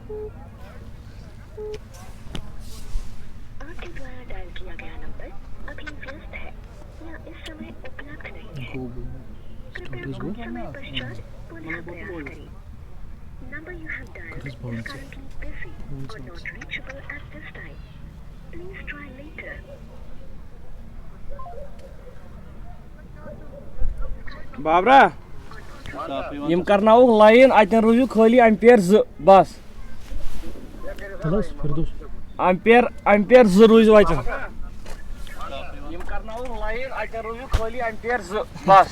आपके द्वारा डायल किया गया नंबर अभी व्यस्त है या इस समय उपलब्ध नहीं है। कृपया कुछ समय पश्चात पुनः प्रयास करें। Number you have dialed is currently busy or not reachable at this time. Please try later. बाबरा यम करनाओ लाइन अतन रोजू खाली एम्पेयर बस एम्पेयर रोज अतन यम करनाओ लाइन अतन रोजू खाली एम्पेयर बस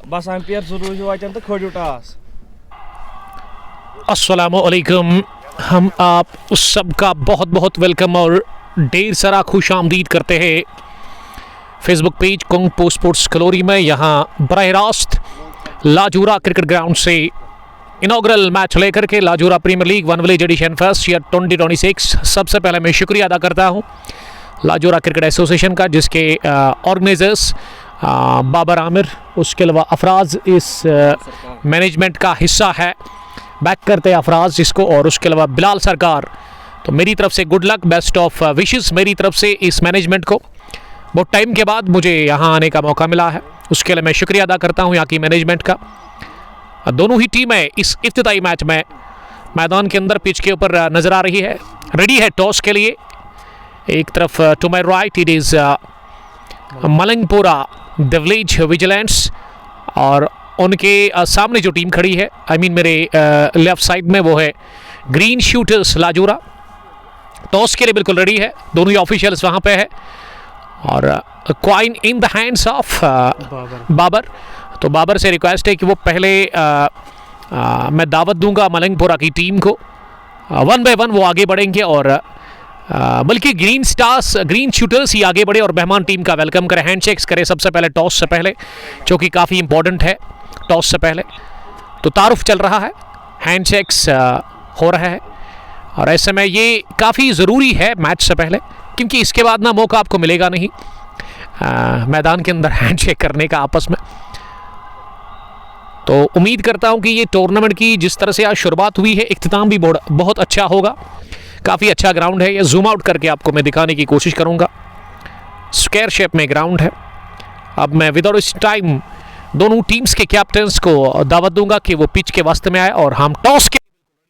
बस एम्पेयर रोजू अतन तो खोड़ू टास। अस्सलामुअलैकुम, हम आप उस सब का बहुत बहुत वेलकम और ढेर सारा खुश आमदीद करते हैं फेसबुक पेज कुंग स्पोर्ट्स कलोरी में। यहाँ बराह रास्त लाजूरा क्रिकेट ग्राउंड से इनॉग्रल मैच लेकर के Lajura premier league one village edition first year 2026। सबसे पहले मैं शुक्रिया अदा करता हूँ लाजूरा क्रिकेट एसोसिएशन का, जिसके ऑर्गेनाइजर्स बाबर आमिर, उसके अलावा अफराज इस मैनेजमेंट का हिस्सा है, बैक करते हैं अफराज जिसको, और उसके अलावा बिलाल सरकार। तो मेरी तरफ से good luck, best of wishes मेरी तरफ से इस मैनेजमेंट को। बहुत टाइम के बाद मुझे यहाँ आने का मौका मिला है, उसके लिए मैं शुक्रिया अदा करता हूँ यहाँ की मैनेजमेंट का। दोनों ही टीमें इस इफ्तिताई मैच में मैदान के अंदर पिच के ऊपर नज़र आ रही है, रेडी है टॉस के लिए। एक तरफ to my right it is Malangpura the village vigilance, और उनके सामने जो टीम खड़ी है, मेरे लेफ्ट साइड में, वो है ग्रीन शूटर्स लाजूरा। टॉस के लिए बिल्कुल रेडी है, दोनों ही ऑफिशियल्स वहाँ पे है, और coin in the hands of Babar. तो बाबर से रिक्वेस्ट है कि वो पहले मैं दावत दूंगा मलंगपुरा की टीम को, 1 बाय 1 वो आगे बढ़ेंगे, और बल्कि ग्रीन शूटर्स ही आगे बढ़े और मेहमान टीम का वेलकम करें, हैंडशेक्स करें सबसे पहले टॉस से पहले, जो कि काफ़ी इंपॉर्टेंट है। टॉस से पहले तो तारुफ चल रहा है, हैंडशेक्स हो रहा है, और ऐसे में ये काफ़ी ज़रूरी है मैच से पहले, क्योंकि इसके बाद ना मौका आपको मिलेगा नहीं मैदान के अंदर हैंडशेक करने का आपस में। तो उम्मीद करता हूं कि ये टूर्नामेंट की जिस तरह से आज शुरुआत हुई है, इख्तिताम भी बहुत अच्छा होगा। काफ़ी अच्छा ग्राउंड है, ये जूम आउट करके आपको मैं दिखाने की कोशिश करूंगा। स्क्वायर शेप में ग्राउंड है। अब मैं विदाउट इस टाइम दोनों टीम्स के कैप्टन्स को दावत दूंगा कि वो पिच के वास्ते में आए, और हम टॉस के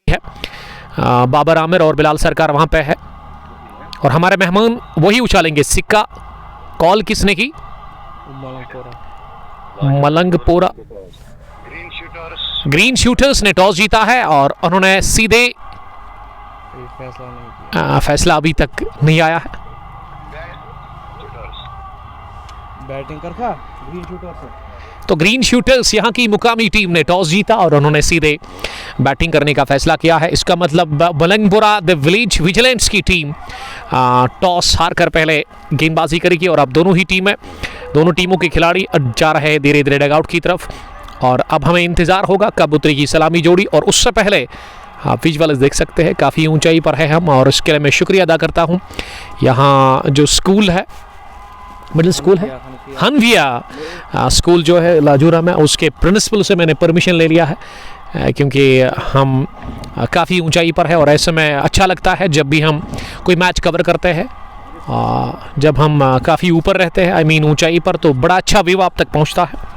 है। बाबर आमिर और बिलाल सरकार वहाँ पे है, और हमारे मेहमान वही उछालेंगे सिक्का। कॉल किसने की? मलंगपुरा ग्रीन शूटर्स ने टॉस जीता है, और उन्होंने सीधे फैसला अभी तक नहीं आया है। बैटिंग करता ग्रीन शूटर्स, तो ग्रीन शूटर्स यहाँ की मुकामी टीम ने टॉस जीता और उन्होंने सीधे बैटिंग करने का फैसला किया है। इसका मतलब मलंगपुरा द विलेज विजिलेंस की टीम टॉस हार कर पहले गेंदबाजी करेगी, और अब दोनों टीमों के खिलाड़ी जा रहे हैं धीरे धीरे डगआउट की तरफ, और अब हमें इंतज़ार होगा कब उतरेगी सलामी जोड़ी। और उससे पहले आप विजुअल्स देख सकते हैं, काफ़ी ऊंचाई पर है हम, और इसके लिए मैं शुक्रिया अदा करता हूँ यहाँ जो स्कूल है, मिडिल स्कूल है हनविया स्कूल जो है लाजूरा में, उसके प्रिंसिपल से मैंने परमिशन ले लिया है, क्योंकि हम काफ़ी ऊंचाई पर है, और ऐसे में अच्छा लगता है जब भी हम कोई मैच कवर करते हैं, जब हम काफ़ी ऊपर रहते हैं ऊंचाई पर, तो बड़ा अच्छा व्यू आप तक पहुंचता है।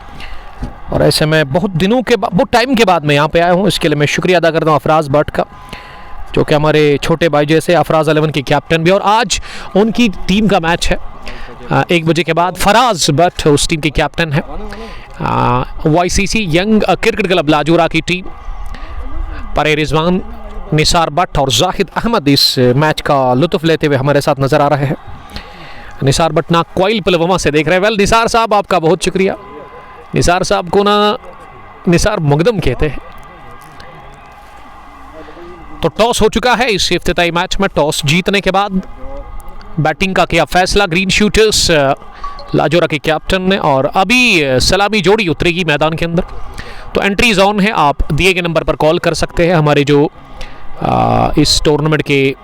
और ऐसे में बहुत टाइम के बाद मैं यहाँ पे आया हूँ, इसके लिए मैं शुक्रिया अदा करता हूँ अफराज भट्ट का, जो कि हमारे छोटे भाई जैसे अफराज 11 के कैप्टन भी, और आज उनकी टीम का मैच है 1 बजे के बाद। फराज भट्ट उस टीम के कैप्टन है। YCC यंग क्रिकेट क्लब लाजूरा की टीम, परे रिजवान, निसार भट्ट और जाहिद अहमद इस मैच का लुत्फ लेते हुए हमारे साथ नज़र आ रहे हैं। निसार भट्ट ना क्वाइल पुलवामा से देख रहे हैं। वेल निसार साहब, आपका बहुत शुक्रिया। निसार साहब को ना निसार मुकदम कहते हैं। तो टॉस हो चुका है इस इफ्तिताई मैच में। टॉस जीतने के बाद बैटिंग का किया फैसला ग्रीन शूटर्स लाजोरा के कैप्टन ने, और अभी सलामी जोड़ी उतरेगी मैदान के अंदर। तो एंट्रीज ऑन है, आप दिए गए नंबर पर कॉल कर सकते हैं। हमारे जो इस टूर्नामेंट के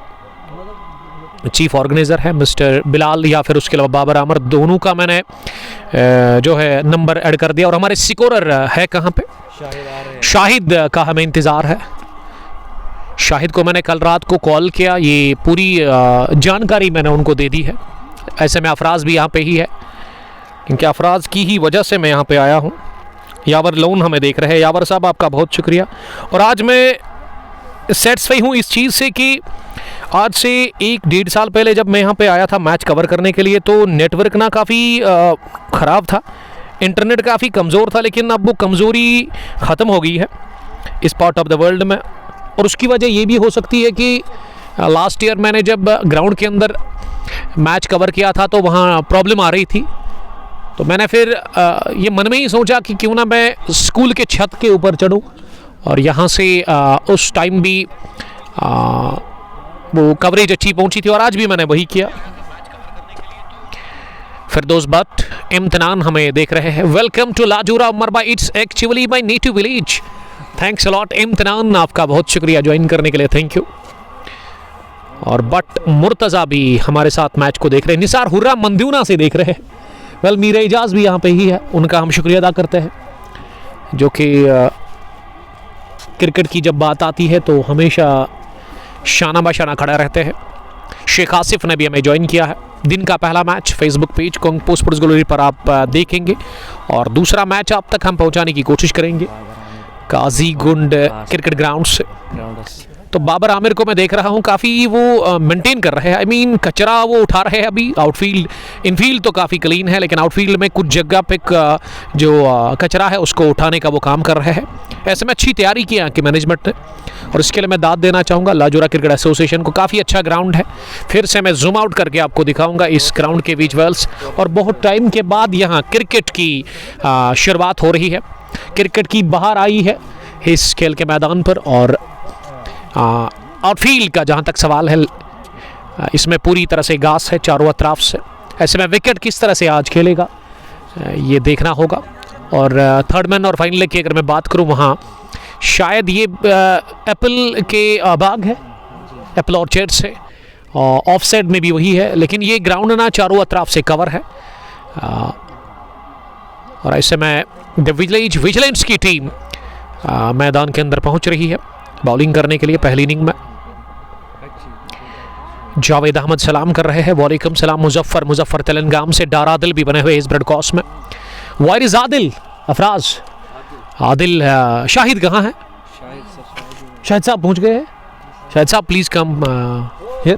चीफ ऑर्गेनाइज़र है मिस्टर बिलाल या फिर उसके अलावा बाबर आमिर, दोनों का मैंने जो है नंबर ऐड कर दिया। और हमारे स्कोरर है कहाँ पे, शाहिद का हमें इंतज़ार है। शाहिद को मैंने कल रात को कॉल किया, ये पूरी जानकारी मैंने उनको दे दी है। ऐसे में अफराज भी यहाँ पे ही है, क्योंकि अफराज की ही वजह से मैं यहाँ पे आया हूँ। यावर लोन हमें देख रहे हैं। यावर साहब आपका बहुत शुक्रिया। और आज मैं सेटिस्फाई हूँ इस चीज़ से कि आज से 1-1.5 साल पहले जब मैं यहाँ पे आया था मैच कवर करने के लिए, तो नेटवर्क ना काफ़ी ख़राब था, इंटरनेट काफ़ी कमज़ोर था, लेकिन अब वो कमज़ोरी ख़त्म हो गई है इस पार्ट ऑफ द वर्ल्ड में। और उसकी वजह ये भी हो सकती है कि लास्ट ईयर मैंने जब ग्राउंड के अंदर मैच कवर किया था तो वहाँ प्रॉब्लम आ रही थी, तो मैंने फिर ये मन में ही सोचा कि क्यों ना मैं स्कूल के छत के ऊपर चढ़ूँ और यहाँ से उस टाइम भी वो कवरेज अच्छी पहुँची थी, और आज भी मैंने वही किया। फिरदौस भट्ट इम्तिनान हमें देख रहे हैं। वेलकम टू लाजूरा उमरबा, it's actually my native village. Thanks a lot इम्तिनान, आपका बहुत शुक्रिया ज्वाइन करने के लिए, थैंक यू। और बट मुर्तज़ा भी हमारे साथ मैच को देख रहे हैं। निसार हुर्रा मंदूना से देख रहे हैं। वेल मीरा इजाज़ भी यहाँ पे ही है, उनका हम शुक्रिया अदा करते हैं, जो कि क्रिकेट की जब बात आती है तो हमेशा शाना बाशाना खड़ा रहते हैं। शेख आसिफ ने भी हमें ज्वाइन किया है। दिन का पहला मैच फेसबुक पेज कुंग स्पोर्ट्स ग्लोरी पर आप देखेंगे, और दूसरा मैच आप तक हम पहुंचाने की कोशिश करेंगे काजीगुंड क्रिकेट ग्राउंड से। तो बाबर आमिर को मैं देख रहा हूँ काफ़ी वो मेंटेन कर रहे हैं, आई मीन कचरा वो उठा रहे हैं अभी। आउटफील्ड, इनफील्ड तो काफ़ी क्लीन है, लेकिन आउटफील्ड में कुछ जगह पे जो कचरा है उसको उठाने का वो काम कर रहे हैं। ऐसे में अच्छी तैयारी की है कि मैनेजमेंट ने, और इसके लिए मैं दाद देना चाहूँगा लाजूरा क्रिकेट एसोसिएशन को। काफ़ी अच्छा ग्राउंड है। फिर से मैं जूम आउट करके आपको दिखाऊँगा इस ग्राउंड के विजुअल्स। और बहुत टाइम के बाद यहाँ क्रिकेट की शुरुआत हो रही है, क्रिकेट की बाहर आई है इस खेल के मैदान पर। और आउटफील्ड का जहाँ तक सवाल है, इसमें पूरी तरह से घास है चारों अतराफ से। ऐसे में विकेट किस तरह से आज खेलेगा ये देखना होगा। और थर्ड मैन और फाइनल की अगर मैं बात करूँ, वहाँ शायद ये एप्पल के बाग है, एप्पल ऑर्चर्ड से ऑफ साइड में भी वही है, लेकिन ये ग्राउंड ना चारों अतराफ से कवर है। और ऐसे में द विजिलेंस की टीम मैदान के अंदर पहुंच रही है बॉलिंग करने के लिए पहली इनिंग में। जावेद अहमद सलाम कर रहे हैं। वालेकुम सलाम। मुजफ्फर तेलंगाम से डारादिल भी बने हुए इस ब्रॉडकास्ट में। वायर इज आदिल अफराज आदिल शाहिद कहाँ है? शाहिद साहब पहुंच गए हैं। शाहिद साहब प्लीज़ कम हियर।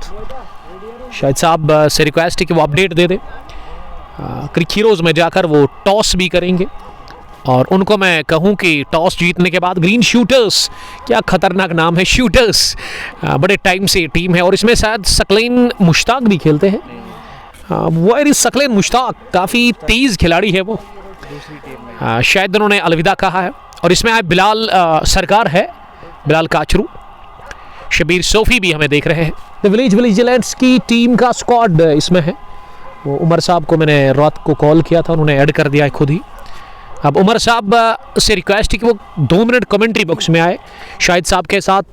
शाहिद साहब से रिक्वेस्ट है कि वो अपडेट दे दे। क्रिक हीरोज़ में जाकर वो टॉस भी करेंगे, और उनको मैं कहूं कि टॉस जीतने के बाद ग्रीन शूटर्स, क्या खतरनाक नाम है शूटर्स, बड़े टाइम से टीम है। और इसमें शायद सकलेन मुश्ताक भी खेलते हैं। वायर इज सकलेन मुश्ताक, काफ़ी तेज़ खिलाड़ी है वो। शायद उन्होंने अलविदा कहा है। और इसमें आए बिलाल सरकार है, बिलाल काचरू। शबीर सोफी भी हमें देख रहे हैं। द विजिलेंस की टीम का स्क्वाड इसमें है। वो उमर साहब को मैंने रात को कॉल किया था, उन्होंने ऐड कर दिया है खुद ही। अब उमर साहब से रिक्वेस्ट है कि वो 2 मिनट कमेंट्री बॉक्स में आए शाहिद साहब के साथ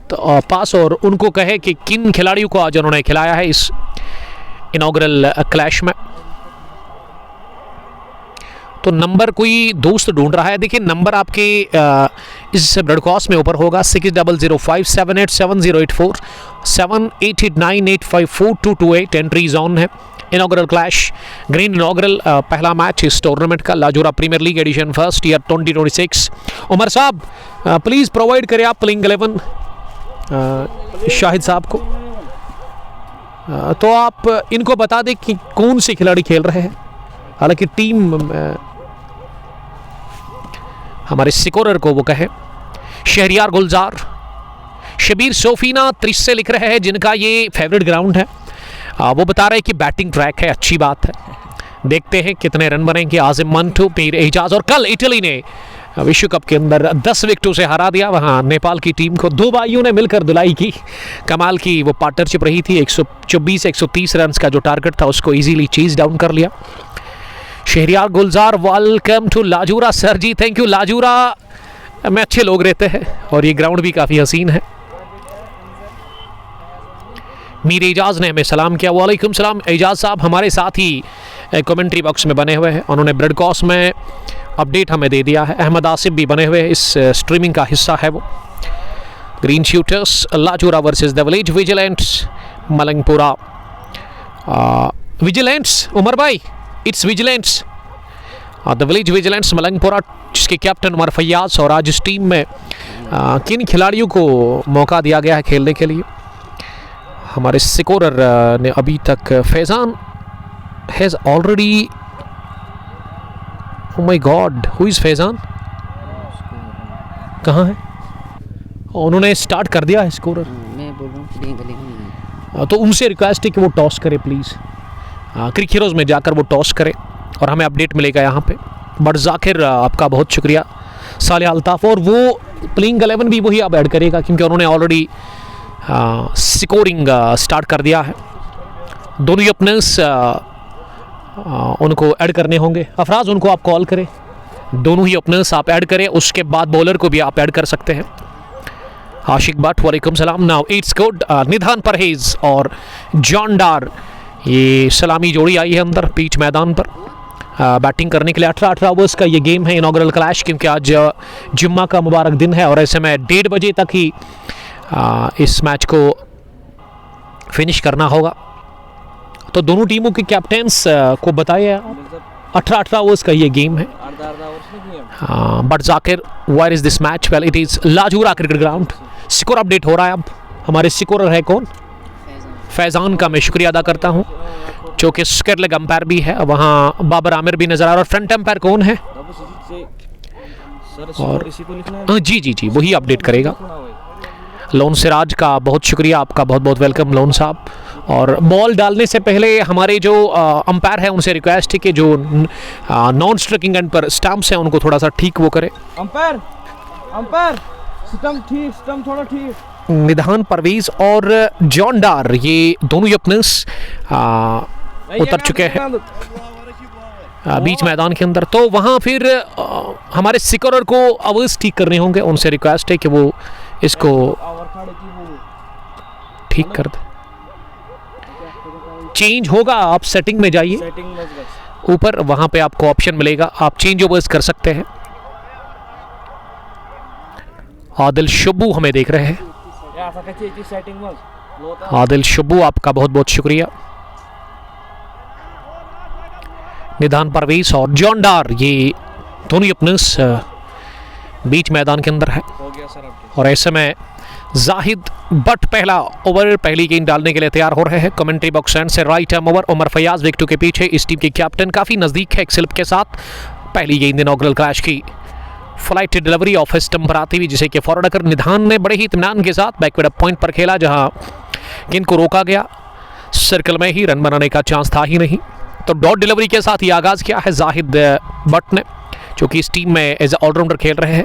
पास, और उनको कहे कि किन खिलाड़ियों को आज उन्होंने खिलाया है इस इनॉग्रल क्लैश में। तो नंबर कोई दोस्त ढूंढ रहा है, देखिए नंबर आपके इस ब्रॉडकास्ट में ऊपर होगा 6005787084 7889854228। एंट्रीज ऑन है। इनॉग्रल क्लैश, ग्रीन इनॉग्रल पहला मैच इस टूर्नामेंट का, Lajura premier league edition first year 2026। Umar साहब प्लीज़ प्रोवाइड करें आप प्लेइंग 11 शाहिद साहब को। तो आप इनको बता दें कि कौन से खिलाड़ी खेल रहे हैं। हालांकि टीम हमारे स्कोरर को वो कहे। शहरियार गुलजार, शबीर सोफीना 30 से लिख रहे हैं, जिनका ये फेवरेट ग्राउंड है। वो बता रहे हैं कि बैटिंग ट्रैक है, अच्छी बात है। देखते हैं कितने रन बनेंगे। आजिम मंटू, पीर एजाज, और कल इटली ने विश्व कप के अंदर 10 विकेटों से हरा दिया वहाँ नेपाल की टीम को। 2 भाइयों ने मिलकर धुलाई की, कमाल की वो पार्टनरशिप रही थी। 124-130 रन का जो टारगेट था उसको इजीली चीज डाउन कर लिया। Shahriyar Gulzar, welcome to Lajura sir ji, thank you. Lajura में अच्छे लोग रहते हैं और ये ग्राउंड भी काफ़ी हसीन है। मीर एजाज ने हमें सलाम किया। वालेकुम सलाम एजाज साहब, हमारे साथ ही कमेंट्री बॉक्स में बने हुए हैं। उन्होंने ब्रेड कॉस में अपडेट हमें दे दिया है। अहमद आसिफ भी बने हुए हैं, इस स्ट्रीमिंग का हिस्सा है वो। Green shooters Lajura versus the village vigilantes Malangpura. Vigilantes Umar भाई, it's vigilantes the village vigilantes Malangpura, जिसके कैप्टन उमर फैयाज। और आज इस टीम में किन खिलाड़ियों को मौका दिया गया है खेलने के लिए? हमारे स्कोरर ने अभी तक Faizan has already, oh my God, who is Faizan? कहाँ है? उन्होंने स्टार्ट कर दिया है स्कोरर। मैं बोल रहा हूँ तो उनसे रिक्वेस्ट है कि वो टॉस करे प्लीज़। क्रिक हीरोज़ में जाकर वो टॉस करे और हमें अपडेट मिलेगा यहाँ पे। बट जाकिर आपका बहुत शुक्रिया। साले अल्ताफ़, और वो प्लेइंग 11 भी वही अब ऐड करेगा क्योंकि उन्होंने ऑलरेडी स्कोरिंग स्टार्ट कर दिया है। दोनों ही ओपनर्स उनको ऐड करने होंगे। अफराज, उनको आप कॉल करें, दोनों ही ओपनर्स आप ऐड करें, उसके बाद बॉलर को भी आप ऐड कर सकते हैं। आशिक भट्ट, वालेकुम सलाम। Now it's good. निधान परहेज और जॉन डार, ये सलामी जोड़ी आई है अंदर पिच मैदान पर बैटिंग करने के लिए। 18 ओवर्स का ये गेम है, इनॉग्रल क्लैश, क्योंकि आज जुम्मा का मुबारक दिन है और ऐसे में 1:30 बजे तक ही इस मैच को फिनिश करना होगा। तो दोनों टीमों के कैप्टन्स को बताया 18 ओवर्स का ये गेम है। But Zakir, where is this match? Well, it is Lajura cricket ground. Score update हो रहा है अब। हमारे स्कोरर है कौन? फैजान का मैं शुक्रिया अदा करता हूँ, जो कि स्क्वायर लेग अंपायर भी है। वहाँ बाबर आमिर भी नजर आ रहा है। और फ्रंट अंपायर कौन है? और जी जी जी, वही अपडेट करेगा। लोन सिराज का बहुत शुक्रिया, आपका बहुत बहुत वेलकम लोन साहब। और बॉल डालने से पहले हमारे जो अंपायर है उनसे रिक्वेस्ट है कि जो नॉन स्ट्राइकिंग एंड पर स्टंप्स हैं उनको थोड़ा सा ठीक वो करे। अंपायर स्टंप ठीक, स्टंप थोड़ा ठीक। निधान परवेज और जॉन डार, ये दोनों ही ओपनर्स उतर चुके हैं बीच मैदान के अंदर। तो वहाँ फिर हमारे स्कोरर को आवर्स ठीक करने होंगे। उनसे रिक्वेस्ट है कि वो इसको ठीक कर दे। चेंज होगा, आप सेटिंग में जाइए ऊपर, वहां पे आपको ऑप्शन मिलेगा, आप चेंज ओवर्स कर सकते हैं। आदिल शुबू हमें देख रहे हैं। आदिल शुबू, आपका बहुत बहुत शुक्रिया। निधान परवेज और जॉन डार, ये दोनों ओपनर्स बीच मैदान के अंदर है। और ऐसे में जाहिद बट पहला ओवर, पहली गेंद डालने के लिए तैयार हो रहे हैं। कमेंट्री बॉक्स एंड से right arm over. Umar Fayaz wicket के पीछे, इस टीम के कैप्टन काफ़ी नज़दीक है एक स्लिप के साथ। पहली गेंद इनॉग्रल क्रैश की फ्लाइट डिलीवरी ऑफ स्टंप पर आती हुई, जिसे कि फॉरवर्ड कर निधान ने बड़े ही इत्मीनान के साथ बैकवर्ड अप पॉइंट पर खेला, जहां गेंद को रोका गया। सर्कल में ही रन बनाने का चांस था ही नहीं। तो डॉट डिलीवरी के साथ ही आगाज़ किया है जाहिद बट ने, जो कि इस टीम में एज ए ऑलराउंडर खेल रहे हैं।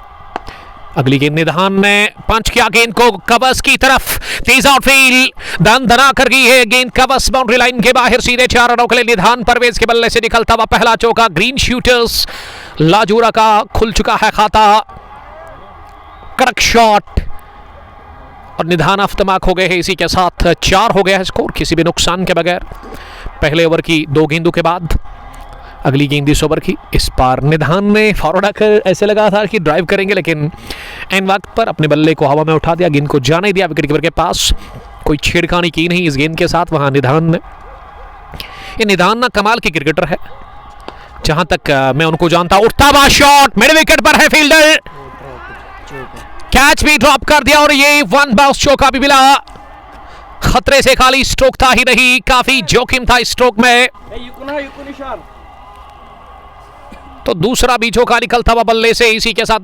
अगली गेंद निधान ने पंच किया गेंद को कवर्स की तरफ, तेज आउटफील्ड दन दना कर गई है गेंद कवर्स बाउंड्री लाइन के बाहर। सीधे 4 रनों के लिए निधान परवेज के बल्ले से निकलता हुआ पहला चौका। ग्रीन शूटर्स लाजूरा का खुल चुका है खाता। कड़क शॉट और निधान अफ्तमाक हो गए हैं। इसी के साथ 4 हो गया है स्कोर किसी भी नुकसान के बगैर पहले ओवर की 2 गेंदों के बाद। अगली गेंद इस ओवर की, इस पार निधान ने फॉरवर्ड आकर ऐसे लगा था कि ड्राइव करेंगे, लेकिन एन वक्त पर अपने बल्ले को हवा में उठा दिया, गेंद को जाने दिया विकेट कीपर के पास। कोई छेड़खानी की नहीं इस गेंद के साथ वहां निधान ने। ये निधान ना कमाल की क्रिकेटर है, जहां तक मैं उनको जानता। उठता हुआ शॉट मिड विकेट पर है, फील्डर कैच भी ड्रॉप कर दिया और ये 1 बाउंस चौका भी मिला। खतरे से खाली स्ट्रोक था ही नहीं, काफी जोखिम था इस स्ट्रोक में। तो दूसरा भी चौका निकलता हुआ बल्ले से। इसी के साथ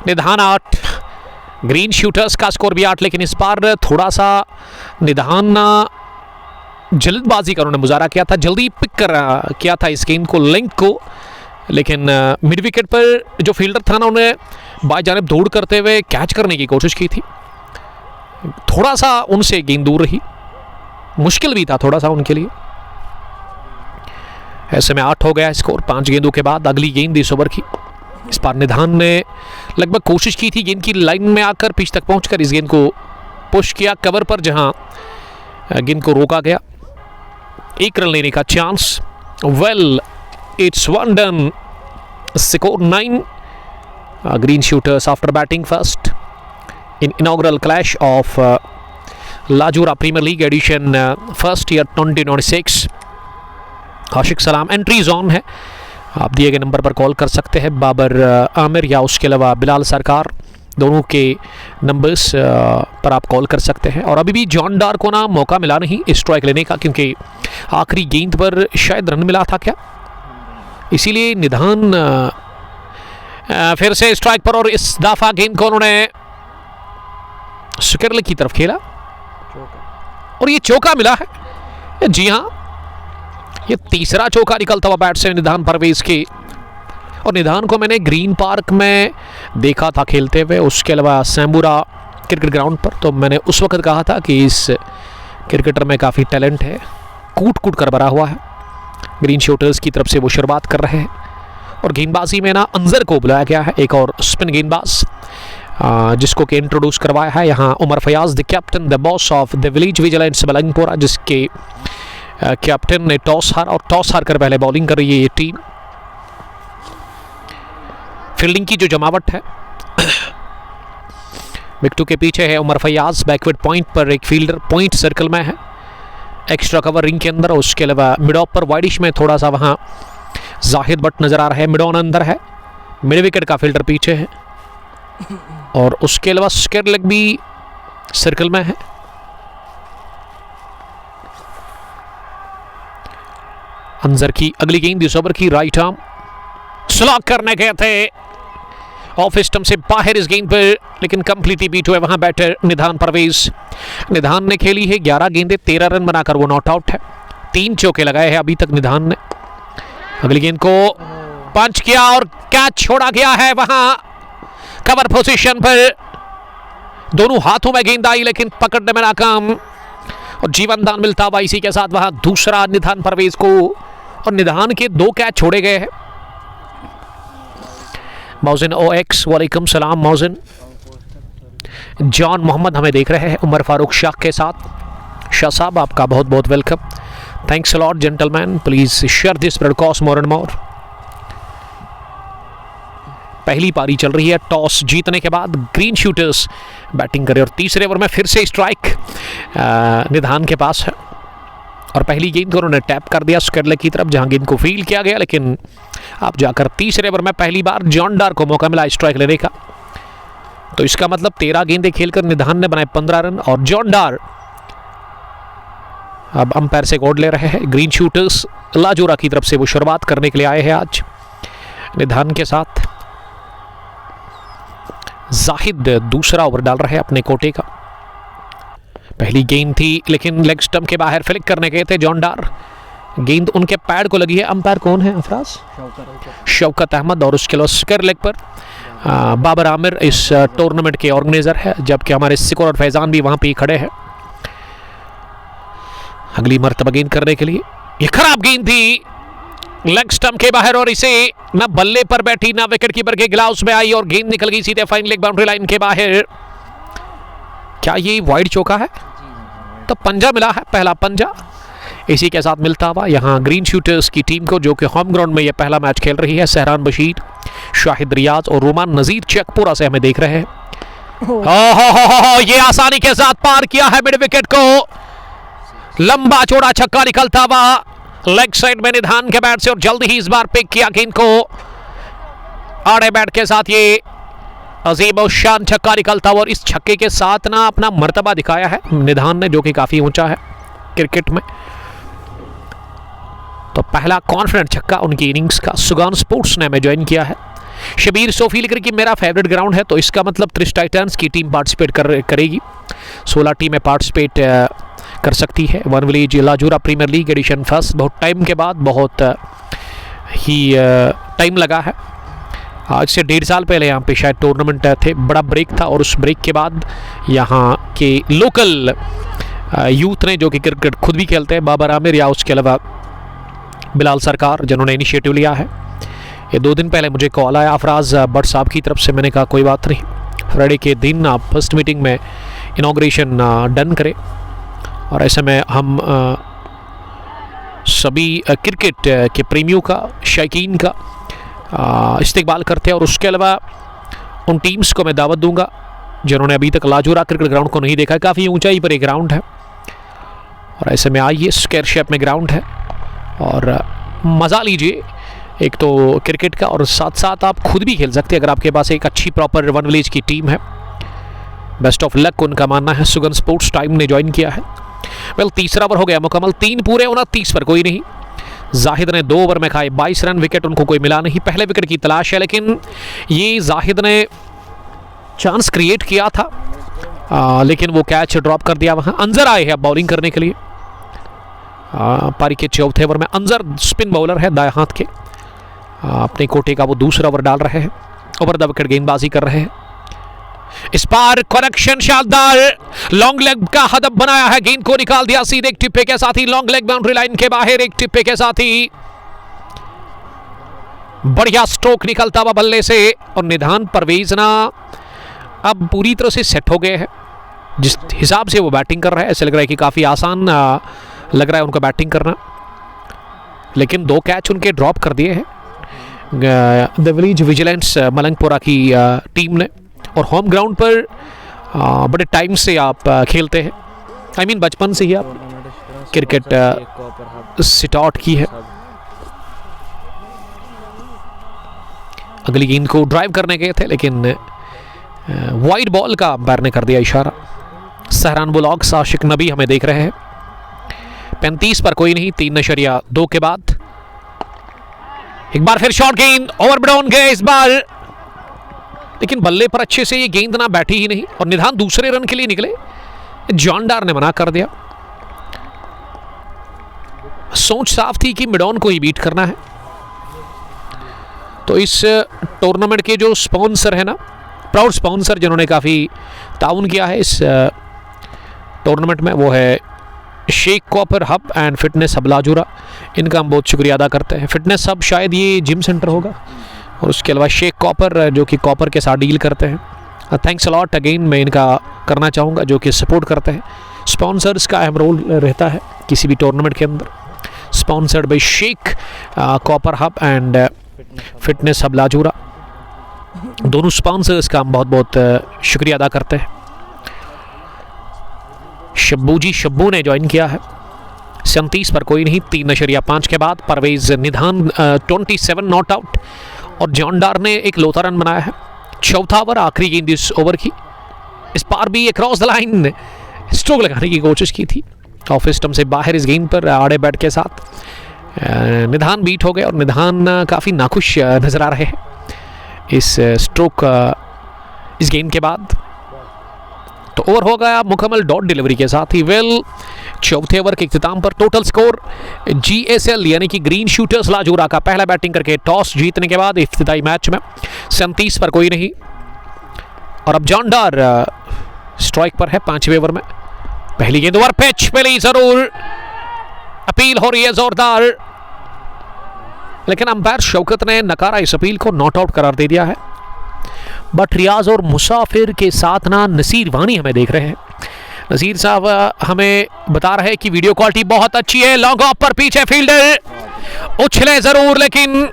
निधान 8, ग्रीन शूटर्स का स्कोर भी 8। लेकिन इस बार थोड़ा सा निधान जल्दबाजी का उन्होंने मुजाहरा किया था, जल्दी पिक किया था इस गेंद को, लिंक को। लेकिन मिड विकेट पर जो फील्डर था ना, उन्हें बाएं जानिब दौड़ करते हुए कैच करने की कोशिश की थी। थोड़ा सा उनसे गेंद दूर रही, मुश्किल भी था थोड़ा सा उनके लिए। ऐसे में 8 हो गया स्कोर 5 गेंदों के बाद। अगली गेंद इस ओवर की, इस बार निधान ने लगभग कोशिश की थी गेंद की लाइन में आकर पिच तक पहुंचकर इस गेंद को पुश किया कवर पर, जहां गेंद को रोका गया। 1 रन लेने का chance. Well, it's 1 done, score 9। Green shooters after batting first in inaugural clash of Lajura premier league edition first year 2026। Ashiq Salam entries on है, आप दिए गए नंबर पर कॉल कर सकते हैं। बाबर आमिर या उसके अलावा बिलाल सरकार, दोनों के नंबर्स पर आप कॉल कर सकते हैं। और अभी भी जॉन डार को ना मौका मिला नहीं स्ट्राइक लेने का, क्योंकि आखिरी गेंद पर शायद रन मिला था क्या, इसीलिए निधान फिर से स्ट्राइक पर। और इस दफा गेंद को उन्होंने स्केरले की तरफ खेला और ये चौका मिला है। जी हाँ, ये तीसरा चौका निकलता हुआ बैट से निधान परवेज के। और निधान को मैंने ग्रीन पार्क में देखा था खेलते हुए, उसके अलावा सैम्बुरा क्रिकेट ग्राउंड पर, तो मैंने उस वक्त कहा था कि इस क्रिकेटर में काफ़ी टैलेंट है, कूट कूट कर भरा हुआ है। ग्रीन शूटर्स की तरफ से वो शुरुआत कर रहे हैं और गेंदबाजी में ना अंजर को बुलाया गया है, एक और स्पिन गेंदबाज जिसको कि इंट्रोड्यूस करवाया है यहाँ Umar Fayaz, the captain, the boss of the village vigilance Malangpura, जिसके कैप्टन ने टॉस हारा और टॉस हार कर पहले बॉलिंग कर रही है ये टीम। फील्डिंग की जो जमावट है, विकेटों के पीछे है उमर फयाज, बैकवर्ड पॉइंट पर एक फील्डर पॉइंट सर्कल में है, एक्स्ट्रा कवर रिंग के अंदर। उसके अलावा मिड ऑफ पर वाइडिश में थोड़ा सा वहाँ जाहिद बट नजर आ रहा है, मिड ऑन अंदर है, मिड विकेट का फील्डर पीछे है और उसके अलावा स्क्वायर लेग भी सर्कल में है। अंजर की अगली गेंद इस ओवर की राइट आर्म स्लॉग करने गए थे ऑफ स्टंप से बाहर इस गेंद पर, लेकिन कंप्लीटली बीट हुए वहां बैटर निधान परवेज। निधान ने खेली है 11 गेंदें, 13 रन बनाकर वो नॉट आउट है। 3 चौके लगाए हैं अभी तक निधान ने। अगली गेंद को पंच किया और कैच छोड़ा गया है वहां कवर पोजीशन पर। दोनों हाथों में गेंद आई लेकिन पकड़ने में नाकाम और जीवन दान मिलता हुआ इसी के साथ वहां दूसरा निधान परवेज को। और निधान के 2 कैच छोड़े गए हैं। मौजिन OX, वालेकुम सलाम मौजिन। जॉन मोहम्मद हमें देख रहे हैं उमर फारूक शाह के साथ। शाह साहब आपका बहुत बहुत welcome, thanks a lot gentleman, please share this broadcast more and more. पहली पारी चल रही है, टॉस जीतने के बाद ग्रीन शूटर्स बैटिंग करे और तीसरे ओवर में फिर से स्ट्राइक निधान के पास है। और पहली गेंद को उन्होंने टैप कर दिया स्केरले की तरफ, जहां गेंद को फील्ड किया गया, लेकिन अब जाकर तीसरे ओवर में पहली बार जॉन डार को मौका मिला स्ट्राइक लेने का। तो इसका मतलब 13 गेंदें खेलकर निधान ने बनाए 15 रन और जॉन डार अब अंपायर से गोड ले रहे हैं। ग्रीन शूटर्स लाजोरा की तरफ से वो शुरुआत करने के लिए आए हैं आज निधान के साथ। जाहिद दूसरा ओवर डाल रहे हैं अपने कोटे का। पहली गेंद थी लेकिन लेग स्टंप के बाहर फ्लिक करने गए थे जॉन डार, गेंद उनके पैड को लगी है। अंपायर कौन है अफराज? शौकत अहमद। और उसके अलावा स्क्वायर लेग पर बाबर आमिर इस टूर्नामेंट के ऑर्गेनाइजर है, जबकि हमारे सिकोर और फैजान भी वहां पे खड़े हैं अगली मर्तबा गेंद करने के लिए। ये खराब गेंद थी लेग स्टंप के बाहर और इसे ना बल्ले पर बैठी ना विकेट कीपर के ग्लव्स में आई और गेंद निकल गई सीधे फाइन लेग बाउंड्री लाइन के बाहर। क्या ये वाइड चौका है? तो पंजा मिला है, पहला पंजा इसी के साथ मिलता हुआ यहाँ ग्रीन शूटर्स की टीम को, जो कि होम ग्राउंड में यह पहला मैच खेल रही है। सहरान बशीर, शाहिद रियाज और रोमान नजीर चेकपुरा से हमें देख रहे हैं। ये आसानी के साथ पार किया है मिड विकेट को, लंबा चौड़ा छक्का निकलता हुआ लेग साइड में निधान के बैट से और जल्द ही इस बार पिक किया गेंद को आड़े बैट के साथ। ये अजीब और शान छक्का निकलता हुआ और इस छक्के के साथ ना अपना मर्तबा दिखाया है निधान ने, जो कि काफी ऊंचा है क्रिकेट में। तो पहला कॉन्फिडेंट छक्का उनकी इनिंग्स का। सुगान स्पोर्ट्स ने हमें ज्वाइन किया है। शबीर सोफी लिख रही कि मेरा फेवरेट ग्राउंड है, तो इसका मतलब त्रिश टाइटंस की टीम पार्टिसिपेट करेगी। 16 टीमें पार्टिसिपेट कर सकती है। One village Lajura premier league edition first, बहुत टाइम के बाद, बहुत ही टाइम लगा है। आज से 1.5 साल पहले यहाँ पे शायद टूर्नामेंट थे, बड़ा ब्रेक था और उस ब्रेक के बाद यहाँ के लोकल यूथ ने, जो कि क्रिकेट खुद भी खेलते हैं, बाबर आमिर या उसके अलावा बिलाल सरकार, जिन्होंने इनिशिएटिव लिया है, ये 2 दिन पहले मुझे कॉल आया अफराज भट्ट साहब की तरफ से। मैंने कहा कोई बात नहीं, फ्राइडे के दिन आप फर्स्ट मीटिंग में इनॉग्रेशन डन करें। और ऐसे में हम सभी क्रिकेट के प्रेमियों का, शौकीन का इस्तेकबाल करते हैं। और उसके अलावा उन टीम्स को मैं दावत दूंगा जिन्होंने अभी तक लाजूरा क्रिकेट ग्राउंड को नहीं देखा है। काफ़ी ऊंचाई पर एक ग्राउंड है और ऐसे में आइए, स्क्वायर शेप में ग्राउंड है और मज़ा लीजिए एक तो क्रिकेट का, और साथ साथ आप खुद भी खेल सकते हैं अगर आपके पास एक अच्छी प्रॉपर वन विलेज की टीम है। बेस्ट ऑफ लक उनका मानना है। सुगन स्पोर्ट्स टाइम ने ज्वाइन किया है। वेल, तीसरा ओवर हो गया मुकम्मल, 3 पूरे 29 पर कोई नहीं। जाहिद ने 2 ओवर में खाए 22 रन, विकेट उनको कोई मिला नहीं। पहले विकेट की तलाश है, लेकिन ये जाहिद ने चांस क्रिएट किया था लेकिन वो कैच ड्रॉप कर दिया। वहाँ अंजर आए हैं बॉलिंग करने के लिए। पारी के चौथे ओवर में अंजर स्पिन बॉलर है, दाएं हाथ के, अपने कोटे का वो दूसरा ओवर डाल रहे हैं। ओवर द विकेट गेंदबाजी कर रहे हैं। इस बार करेक्शन शानदार, लॉन्ग लेग का हदफ बनाया है, गेंद को निकाल दिया सीधे एक टिप्पे के साथ ही लॉन्ग लेग बाउंड्री लाइन के बाहर, एक टिप्पे के साथ ही बढ़िया स्ट्रोक निकलता हुआ बल्ले से। और निधान परवेज ना अब पूरी तरह से सेट हो गए हैं। जिस हिसाब से वो बैटिंग कर रहे हैं ऐसे लग रहा है कि काफ़ी आसान लग रहा है उनको बैटिंग करना, लेकिन 2 कैच उनके ड्रॉप कर दिए हैं द विलेज विजिलेंस मलंगपुरा की टीम ने। और होम ग्राउंड पर बड़े टाइम से आप खेलते हैं, आई मीन बचपन से ही आप क्रिकेट सिट आउट की है। अगली गेंद को ड्राइव करने गए थे लेकिन वाइड बॉल का अंपायर ने कर दिया इशारा। सहरान बुलॉग्स आशिक नबी हमें देख रहे हैं। 35 पर कोई नहीं, 3.2 के बाद एक बार फिर शॉर्ट गेंद, ओवर डाउन गए इस बार, लेकिन बल्ले पर अच्छे से ये गेंद ना बैठी ही नहीं और निधान दूसरे रन के लिए निकले। जॉनडार ने मना कर दिया। सोच साफ थी कि मिडॉन को ही बीट करना है। तो इस टूर्नामेंट के जो स्पॉन्सर है ना, प्राउड स्पॉन्सर जिन्होंने काफ़ी ताउन किया है इस टूर्नामेंट में, वो है Sheikh copper hub and fitness hub Lajura. इनका हम बहुत शुक्रिया अदा करते हैं। फिटनेस हब शायद ये जिम सेंटर होगा, और उसके अलावा शेख कॉपर जो कि कॉपर के साथ डील करते हैं। थैंक्स अलॉट अगेन मैं इनका करना चाहूँगा जो कि सपोर्ट करते हैं। स्पॉन्सर्स का अहम रोल रहता है किसी भी टूर्नामेंट के अंदर। Sponsored by Sheikh copper hub and fitness hub Lajura. दोनों स्पॉन्सर्स का हम बहुत बहुत शुक्रिया अदा करते हैं। शब्बू ने ज्वाइन किया है। 37 पर कोई नहीं, 3.5 के बाद परवेज निधान 27 नॉट आउट और जॉनडार ने एक लौता रन बनाया है। चौथा ओवर, आखिरी गेंद इस ओवर की। इस बार भी क्रॉस द लाइन स्ट्रोक लगाने की कोशिश की थी ऑफ स्टंप से बाहर इस गेंद पर आड़े बैट के साथ। निधान बीट हो गए और निधान काफ़ी नाखुश नजर आ रहे हैं इस स्ट्रोक इस गेंद के बाद। तो ओवर हो गया मुकम्मल डॉट डिलीवरी के साथ ही। वेल, चौथे ओवर के इख्तिताम पर टोटल स्कोर GSL यानी कि ग्रीन शूटर्स लाजूरा का पहला बैटिंग करके टॉस जीतने के बाद इफ्तिताई मैच में 37 पर कोई नहीं। और अब जॉनडार स्ट्राइक पर है 5वें ओवर में। पहली गेंद ओवर पिच मिली जरूर, अपील हो रही है जोरदार, लेकिन अंपायर शौकत ने नकारा इस अपील को, नॉट आउट करार दे दिया है। बट रियाज और मुसाफिर के साथ ना नसीर वानी हमें देख रहे हैं। नसीर साहब हमें बता रहे हैं कि वीडियो क्वालिटी बहुत अच्छी है। लॉन्ग ऑफ पर पीछे फील्डर उछले जरूर, लेकिन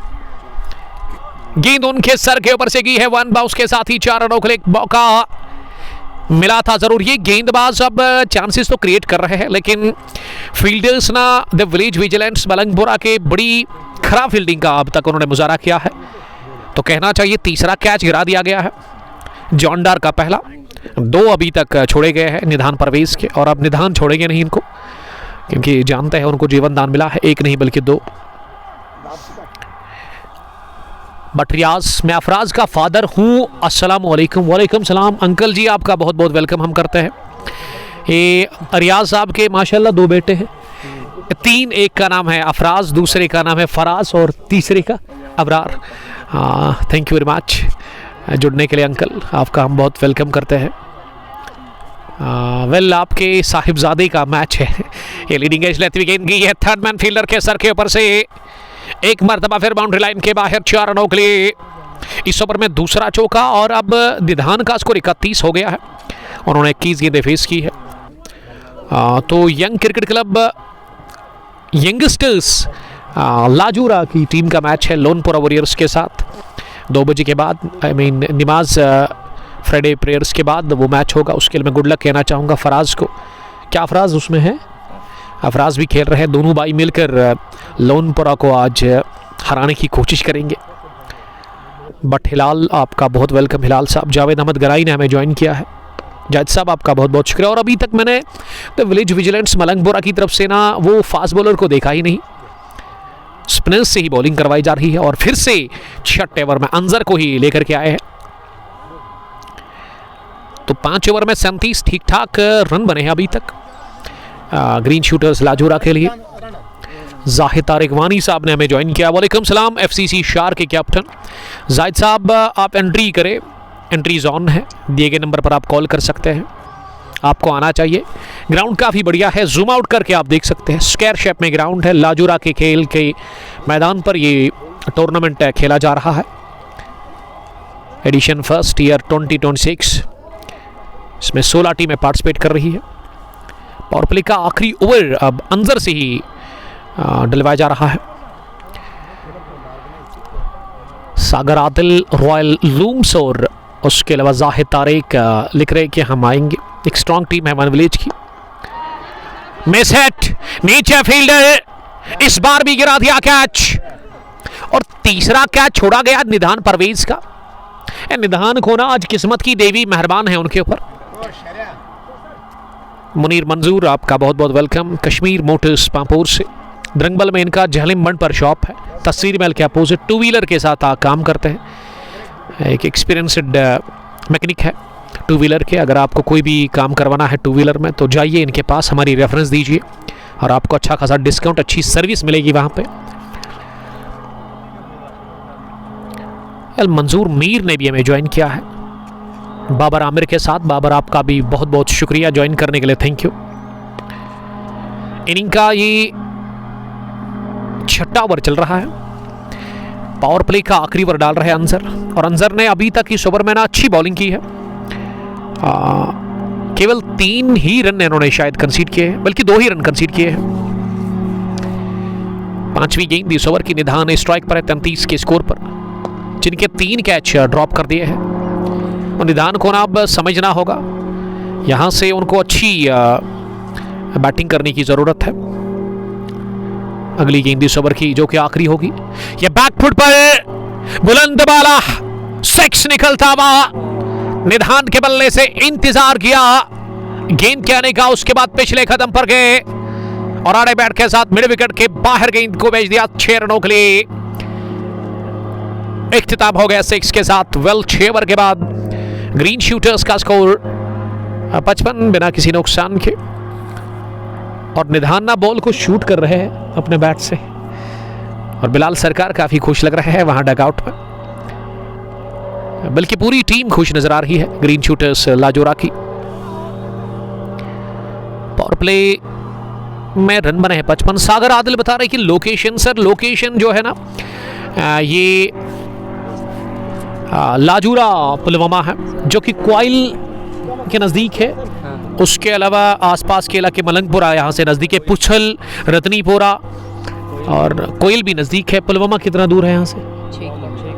गेंद उनके सर के ऊपर से गई है। 1 बाउंस के साथ ही 4 रनों के लिए मौका मिला था जरूर। ये गेंदबाज अब चांसेस तो क्रिएट कर रहे हैं, लेकिन फील्डर्स ना द विलेज विजिलेंस मलंगपुरा के बड़ी खराब फील्डिंग का अब तक उन्होंने मुजाहरा किया है। तो कहना चाहिए तीसरा कैच गिरा दिया गया है जॉनडार का पहला। 2 अभी तक छोड़े गए हैं निधान परवेज के, और अब निधान छोड़ेंगे नहीं इनको, क्योंकि जानते हैं उनको जीवन दान मिला है, 1 नहीं बल्कि 2। बट रियाज, मैं अफराज का फादर हूँ। अस्सलाम वालेकुम। वालेकुम सलाम अंकल जी, आपका बहुत बहुत वेलकम हम करते हैं। ये रियाज साहब के माशाल्लाह 2 बेटे हैं, 3, एक का नाम है अफराज, दूसरे का नाम है फराज और तीसरे का Abrar. Thank you very much जुड़ने के लिए अंकल, आपका हम बहुत वेलकम करते हैं। वेल, आपके साहिबजादे का मैच है। ये लीडिंग एज लेती हुई गेंद गई है थर्ड मैन फील्डर के सर के ऊपर से। एक मरतबा फिर बाउंड्री लाइन के बाहर 4 रनों के लिए। इस ओवर में दूसरा चौका और अब निधान का स्कोर 31 हो गया है। उन्होंने 21 गेंदें फेस की है। तो यंग क्रिकेट क्लब यंगस्टर्स लाजूरा की टीम का मैच है लोनपुरा वॉरियर्स के साथ। 2 बजे के बाद नमाज फ्राइडे प्रेयर्स के बाद वो मैच होगा। उसके लिए मैं गुड लक कहना चाहूँगा फराज को। क्या फराज उसमें है? अफराज भी खेल रहे हैं। दोनों भाई मिलकर लोनपुरा को आज हराने की कोशिश करेंगे। बट हिलाल आपका बहुत वेलकम। हिलाल साहब, जावेद अहमद गराई ने हमें ज्वाइन किया है। जावेद साहब आपका बहुत बहुत शुक्रिया। और अभी तक मैंने द विलेज विजिलेंस मलंगपुरा की तरफ से ना वो फास्ट बॉलर को देखा ही नहीं। स्पिनर्स से ही बॉलिंग करवाई जा रही है और फिर से 6 ओवर में अंजर को ही लेकर के आए हैं। तो 5 ओवर में 37 ठीक ठाक रन बने हैं अभी तक ग्रीन शूटर्स लाजूरा के लिए। जाहिद तारिक वानी साहब ने हमें ज्वाइन किया। वालेकुम सलाम। FCC शार के कैप्टन जाहिद साहब, आप एंट्री करें, एंट्री जोन है, दिए गए नंबर पर आप कॉल कर सकते हैं। आपको आना चाहिए। ग्राउंड काफ़ी बढ़िया है, जूम आउट करके आप देख सकते हैं। स्क्वायर शेप में ग्राउंड है। लाजूरा के खेल के मैदान पर ये टूर्नामेंट खेला जा रहा है। Edition first year 2026। इसमें 16 टीमें पार्टिसिपेट कर रही है। पावर प्ले का आखिरी ओवर अब अंदर से ही डलवाया जा रहा है। सागर आदिल, रॉयल लूम्स और उसके अलावा जाहिद तारिक लिख रहे कि हम आएंगे। एक स्ट्रॉन्ग टीम है वन विलेज की। मिस हिट, नीचे फील्डर, इस बार भी गिरा दिया कैच और तीसरा कैच छोड़ा गया निधान परवेज का। निधान को ना आज किस्मत की देवी मेहरबान है उनके ऊपर। मुनीर मंजूर आपका बहुत बहुत वेलकम। कश्मीर मोटर्स पांपोर से। द्रंगबल में इनका जहलिम बंड पर शॉप है। तस्वीर महल के अपोजिट 2 व्हीलर के साथ काम करते हैं। एक एक्सपीरियंसड मैकेनिक है 2 व्हीलर के। अगर आपको कोई भी काम करवाना है 2 व्हीलर में तो जाइए इनके पास, हमारी रेफरेंस दीजिए और आपको अच्छा खासा डिस्काउंट, अच्छी सर्विस मिलेगी वहाँ पे। मंजूर मीर ने भी हमें ज्वाइन किया है बाबर आमिर के साथ। बाबर आपका भी बहुत बहुत शुक्रिया ज्वाइन करने के लिए, थैंक यू। इनिंग का ये 6वां ओवर चल रहा है। पावर प्ले का आखिरी ओवर डाल रहे हैं अंजर, और अंजर ने अभी तक इस ओवर में ना अच्छी बॉलिंग की है। केवल 3 ही रन इन्होंने शायद कंसीड किए हैं, बल्कि 2 ही रन कंसीड किए हैं। 5वीं गेंद इस ओवर की। निधान स्ट्राइक पर है 33 के स्कोर पर, जिनके 3 कैच ड्रॉप कर दिए हैं। और निधान को ना अब समझना होगा, यहाँ से उनको अच्छी बैटिंग करने की ज़रूरत है। अगली गेंद इस ओवर की जो कि आखिरी होगी। यह बैकफुट पर बुलंद बाला 6 निकलता हुआ। निधान के बल्ले से इंतजार किया गेंद के आने का, उसके बाद पिछले कदम पर गए और आड़े बैट के साथ मिड विकेट के बाहर गेंद को भेज दिया 6 रनों के लिए। इख्तिताम हो गया 6 के साथ। 6 ओवर के बाद ग्रीन शूटर्स का स्कोर 55 बिना किसी नुकसान के। और निधान ना बॉल को शूट कर रहे हैं अपने बैट से, और बिलाल सरकार काफी खुश लग रहे हैं वहां डगआउट में, बल्कि पूरी टीम खुश नजर आ रही है ग्रीन शूटर्स लाजोरा की। पावर प्ले में रन बने हैं 55। सागर आदिल बता रहे कि लोकेशन, सर लोकेशन जो है ना ये लाजूरा पुलवामा है, जो कि क्वाइल के नज़दीक है। उसके अलावा आसपास के इलाके मलंगपुरा यहाँ से नज़दीक है, पुछल, रतनीपुरा और कोयल भी नज़दीक है। पुलवामा कितना दूर है यहाँ से?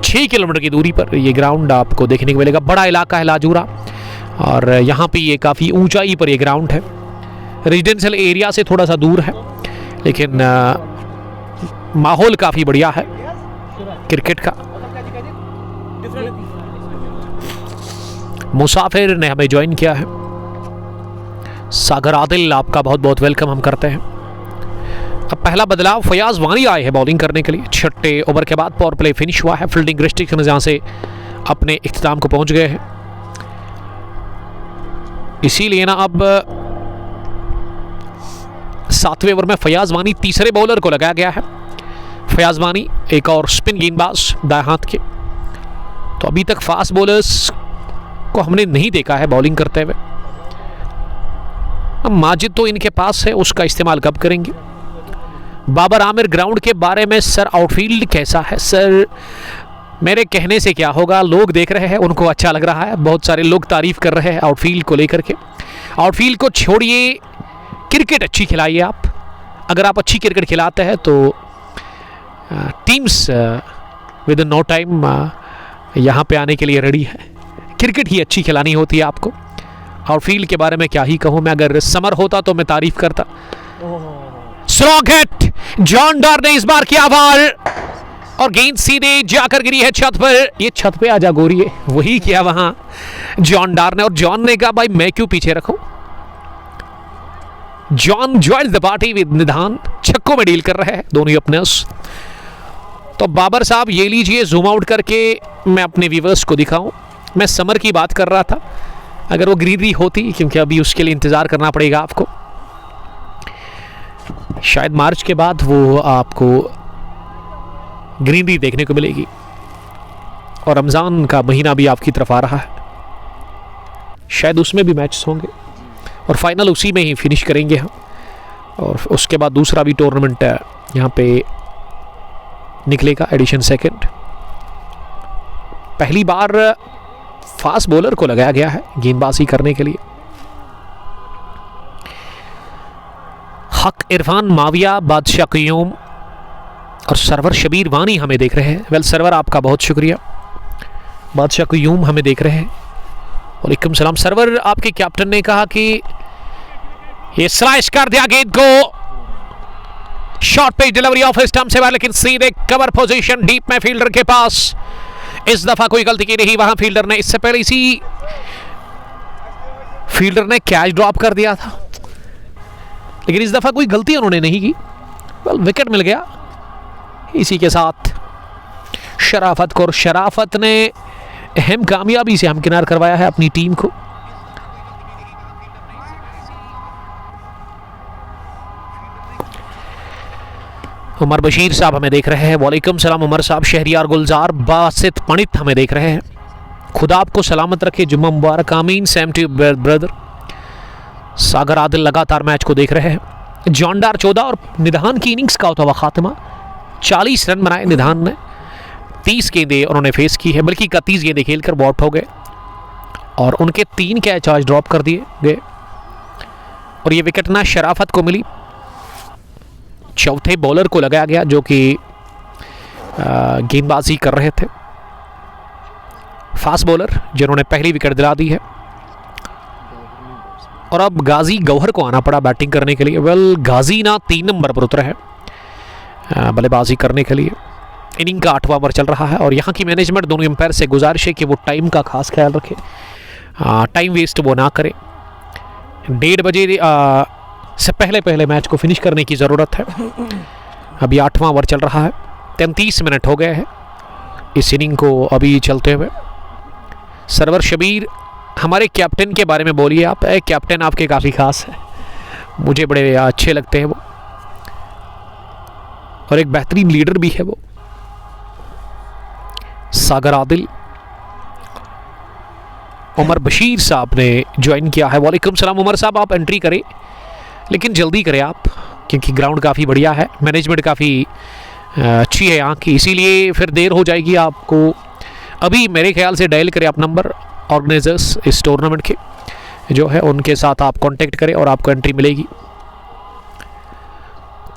6 किलोमीटर की दूरी पर ये ग्राउंड आपको देखने को मिलेगा। बड़ा इलाका है लाजूरा, और यहाँ पे ये काफ़ी ऊंचाई पर ये ग्राउंड है। रेजिडेंशियल एरिया से थोड़ा सा दूर है, लेकिन माहौल काफ़ी बढ़िया है क्रिकेट का। मुसाफिर ने हमें ज्वाइन किया है। सागर आदिल आपका बहुत बहुत वेलकम हम करते हैं। अब पहला बदलाव, फयाज वानी आए हैं बॉलिंग करने के लिए। 6 ओवर के बाद पावर प्ले फिनिश हुआ है। फील्डिंग रिस्ट्रिक्शन जहां से अपने इख्तिताम को पहुंच गए हैं, इसीलिए ना अब 7वें ओवर में फयाज वानी तीसरे बॉलर को लगाया गया है। फयाज वानी एक और स्पिन गेंदबाज दाएं हाथ के। तो अभी तक फास्ट बॉलर्स को हमने नहीं देखा है बॉलिंग करते हुए। अब माजिद तो इनके पास है, उसका इस्तेमाल कब करेंगे? बाबर आमिर ग्राउंड के बारे में सर आउटफील्ड कैसा है? सर मेरे कहने से क्या होगा, लोग देख रहे हैं, उनको अच्छा लग रहा है, बहुत सारे लोग तारीफ कर रहे हैं आउटफील्ड को लेकर के। आउटफील्ड को छोड़िए, क्रिकेट अच्छी खिलाइए आप। अगर आप अच्छी क्रिकेट खिलाते हैं तो teams within no time यहाँ पे आने के लिए रेडी है। क्रिकेट ही अच्छी खिलानी होती है आपको। आउटफील्ड के बारे में क्या ही कहूँ मैं, अगर समर होता तो मैं तारीफ करता। स्ट्रॉन्ग हिट, जॉन डॉर ने इस बार किया बॉल और गेंद सीधे जाकर गिरी है छत पर। ये छत पे आजा गोरी है, वही किया वहां जॉन डार ने। और जॉन ने कहा भाई मैं क्यों पीछे रखूं। John joins the party with निधान। छक्कों में डील कर रहे हैं दोनों ओपनर्स। तो बाबर साहब ये लीजिए, जूम आउट करके मैं अपने व्यूअर्स को दिखाऊं। मैं समर की बात कर रहा था, अगर वो ग्रीनरी होती, क्योंकि अभी उसके लिए इंतजार करना पड़ेगा आपको। शायद मार्च के बाद वो आपको ग्रीनरी देखने को मिलेगी। और रमज़ान का महीना भी आपकी तरफ आ रहा है, शायद उसमें भी मैच होंगे और फाइनल उसी में ही फिनिश करेंगे हम। और उसके बाद दूसरा भी टूर्नामेंट यहाँ पे निकलेगा, एडिशन सेकंड। पहली बार फास्ट बॉलर को लगाया गया है गेंदबाजी करने के लिए। हक इरफान, माविया, बादशाह क़य्यूम और सरवर शबीर वानी हमें देख रहे हैं। वेल सरवर आपका बहुत शुक्रिया। बादशाह क़य्यूम हमें देख रहे हैं। वालेकुम सलाम। सरवर आपके कैप्टन ने कहा कि ये स्लाइस कर दिया गेंद को, short page delivery off stump से बाहर, लेकिन सीधे कवर पोजीशन डीप में फील्डर के पास। इस दफा कोई गलती की नहीं वहां फील्डर ने। इससे पहले इसी फील्डर ने कैच ड्रॉप कर दिया था, लेकिन इस दफा कोई गलती उन्होंने नहीं की। वेल विकेट मिल गया इसी के साथ शराफत को। और शराफत ने अहम कामयाबी से हमकिनार करवाया है अपनी टीम को। उमर बशीर साहब हमें देख रहे हैं। वालेकुम सलाम उमर साहब। शहरियार गुलजार, बासित पंडित हमें देख रहे हैं। खुदा आपको सलामत रखे, जुम्मा मुबारक, आमीन। Same to brother. Sagar Adil लगातार मैच को देख रहे हैं। जॉनडार 14 और निधान की इनिंग्स का होता हुआ खात्मा। 40 रन बनाए निधान ने। 30 गेंदें उन्होंने फेस की है, बल्कि 31 गेंदें खेलकर बॉट हो गए और उनके 3 कैच आज ड्रॉप कर दिए गए। और ये विकेट ना शराफत को मिली, चौथे बॉलर को लगाया गया जो कि गेंदबाजी कर रहे थे। फास्ट बॉलर जिन्होंने पहली विकेट दिला दी है। और अब गाजी गौहर को आना पड़ा बैटिंग करने के लिए। वेल गाजी ना 3 नंबर पर उतरा है बल्लेबाजी करने के लिए। इनिंग का 8वां ओवर चल रहा है और यहाँ की मैनेजमेंट दोनों एम्पायर से गुजारिश है कि वो टाइम का खास ख्याल रखें, टाइम वेस्ट वो ना करें। 1:30 बजे से पहले मैच को फिनिश करने की ज़रूरत है। अभी 8वां ओवर चल रहा है, 33 मिनट हो गए हैं इस इनिंग को अभी चलते हुए। सरवर शबीर हमारे कैप्टन के बारे में बोलिए आप। कैप्टन आपके काफ़ी खास है, मुझे बड़े अच्छे लगते हैं वो, और एक बेहतरीन लीडर भी है वो। सागर आदिल, उमर बशीर साहब ने ज्वाइन किया है। वालेकुम सलाम उमर साहब, आप एंट्री करें लेकिन जल्दी करें आप, क्योंकि ग्राउंड काफ़ी बढ़िया है, मैनेजमेंट काफ़ी अच्छी है यहाँ की, इसीलिए फिर देर हो जाएगी आपको। अभी मेरे ख्याल से डायल करें आप नंबर ऑर्गेनाइजर्स इस टूर्नामेंट के जो है, उनके साथ आप कांटेक्ट करें और आपको एंट्री मिलेगी।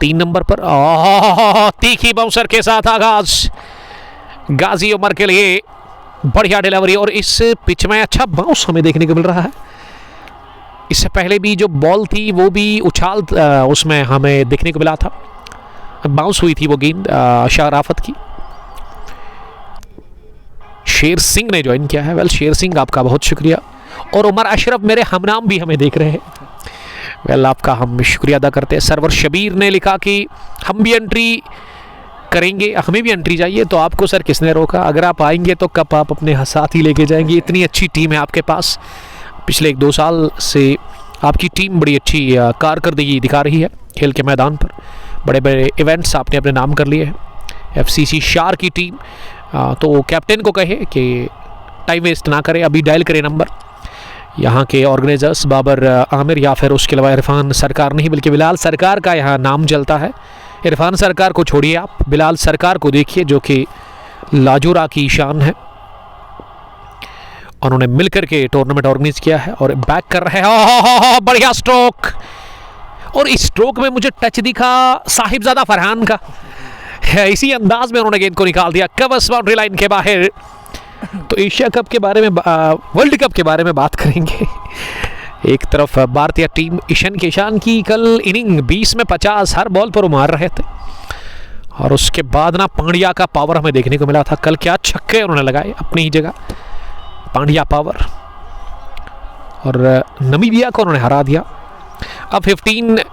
3 नंबर पर तीखी बाउंसर के साथ आगाज गाजी उमर के लिए, बढ़िया डिलीवरी। और इस पिच में अच्छा बाउंस हमें देखने को मिल रहा है। इससे पहले भी जो बॉल थी वो भी उछाल उसमें हमें देखने को मिला था, बाउंस हुई थी वो गेंद शराफत की। शेर सिंह ने ज्वाइन किया है। वेल शेर सिंह आपका बहुत शुक्रिया। और उमर अशरफ मेरे हमनाम भी हमें देख रहे हैं। वेल आपका हम शुक्रिया अदा करते हैं। सरवर शबीर ने लिखा कि हम भी एंट्री करेंगे, हमें भी एंट्री चाहिए। तो आपको सर किसने रोका? अगर आप आएंगे तो कप आप अपने साथ ही लेके जाएंगे। इतनी अच्छी टीम है आपके पास, पिछले 1-2 साल से आपकी टीम बड़ी अच्छी कारकर्दगी दिखा रही है खेल के मैदान पर। बड़े बड़े इवेंट्स आपने अपने नाम कर लिए हैं। FCC शार की टीम, तो कैप्टन को कहे कि टाइम वेस्ट ना करें, अभी डायल करें नंबर। यहाँ के ऑर्गेनाइजर्स बाबर आमिर या फिर उसके अलावा इरफान सरकार नहीं बल्कि बिलाल सरकार का यहाँ नाम चलता है इरफान सरकार को छोड़िए, आप बिलाल सरकार को देखिए जो कि लाजोरा की शान है। उन्होंने मिलकर के टूर्नामेंट ऑर्गेनाइज किया है और बैक कर रहे हैं। बढ़िया स्ट्रोक, और इस स्ट्रोक में मुझे टच दिखा साहिबजादा फरहान का। इसी अंदाज में उन्होंने गेंद को निकाल दिया कवर्स बाउंड्री लाइन के बाहर। तो एशिया कप के बारे में, वर्ल्ड कप के बारे में बात करेंगे। एक तरफ भारतीय टीम ईशान किशन की कल इनिंग 20 में 50 हर बॉल पर मार रहे थे, और उसके बाद ना पांड्या का पावर हमें देखने को मिला था। कल क्या छक्के उन्होंने लगाए अपनी ही जगह, पांड्या पावर, और नमीबिया को उन्होंने हरा दिया। अब 15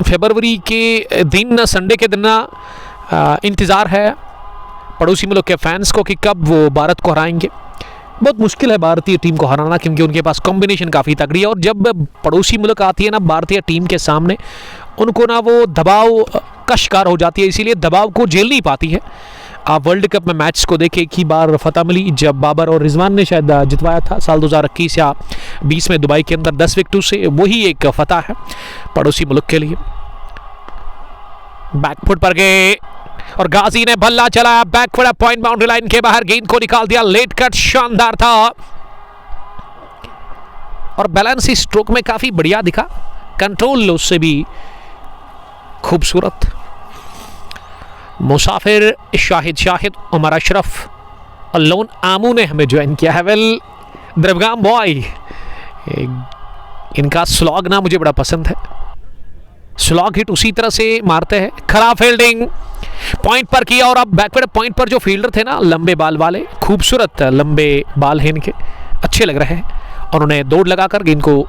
फरवरी के दिन, संडे के दिन ना इंतज़ार है पड़ोसी मुल्क के फैंस को कि कब वो भारत को हराएंगे। बहुत मुश्किल है भारतीय टीम को हराना, क्योंकि उनके पास कॉम्बिनेशन काफ़ी तगड़ी है, और जब पड़ोसी मुल्क आती है ना भारतीय टीम के सामने, उनको ना वो दबाव का शिकार हो जाती है, इसीलिए दबाव को झेल नहीं पाती है। आप वर्ल्ड कप में मैच को देखें, एक ही बार फतह मिली जब बाबर और रिजवान ने शायद जितवाया था साल 2021 या 20 में दुबई के अंदर 10 विकेटों से, वही एक फतह है पड़ोसी मुल्क के लिए। बैकफुट पर गए और गाजी ने बल्ला चलाया, बैकफुट पॉइंट बाउंड्री लाइन के बाहर, गेंद को निकाल दिया। लेट कट शानदार था, और बैलेंस इस स्ट्रोक में काफी बढ़िया दिखा, कंट्रोल उससे भी खूबसूरत। मुसाफिर, शाहिद, उमर अशरफ और लोन आमू ने हमें ज्वाइन किया है। वेल, द्रवगाम बॉय, इनका स्लॉग ना मुझे बड़ा पसंद है। स्लॉग हिट उसी तरह से मारते हैं। खराब फील्डिंग, पॉइंट पर किया, और अब बैकवर्ड पॉइंट पर जो फील्डर थे ना, लंबे बाल वाले, खूबसूरत लंबे बाल हैं इनके, अच्छे लग रहे हैं। उन्होंने दौड़ लगाकर गेंद को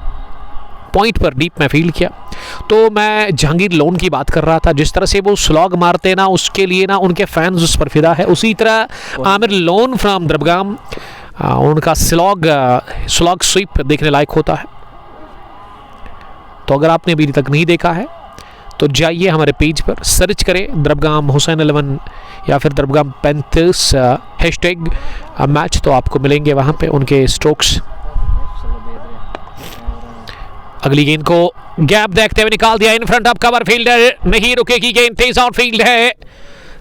पॉइंट पर डीप में फील्ड किया। तो मैं जहांगीर लोन की बात कर रहा था, जिस तरह से वो स्लॉग मारते ना, उसके लिए ना उनके फैंस उस पर फिदा है। उसी तरह आमिर लोन फ्रॉम द्रबगाम, उनका स्लॉग स्वीप देखने लायक होता है। तो अगर आपने अभी तक नहीं देखा है तो जाइए हमारे पेज पर, सर्च करें द्रबगाम हुसैन 11 या फिर द्रबगाम 35 हैशटैग मैच, तो आपको मिलेंगे वहाँ पे उनके स्ट्रोक्स। अगली गेंद को गैप देखते हुए निकाल दिया, in front of cover, fielder नहीं रुकेगी गेंद, तेज आउट फील्ड है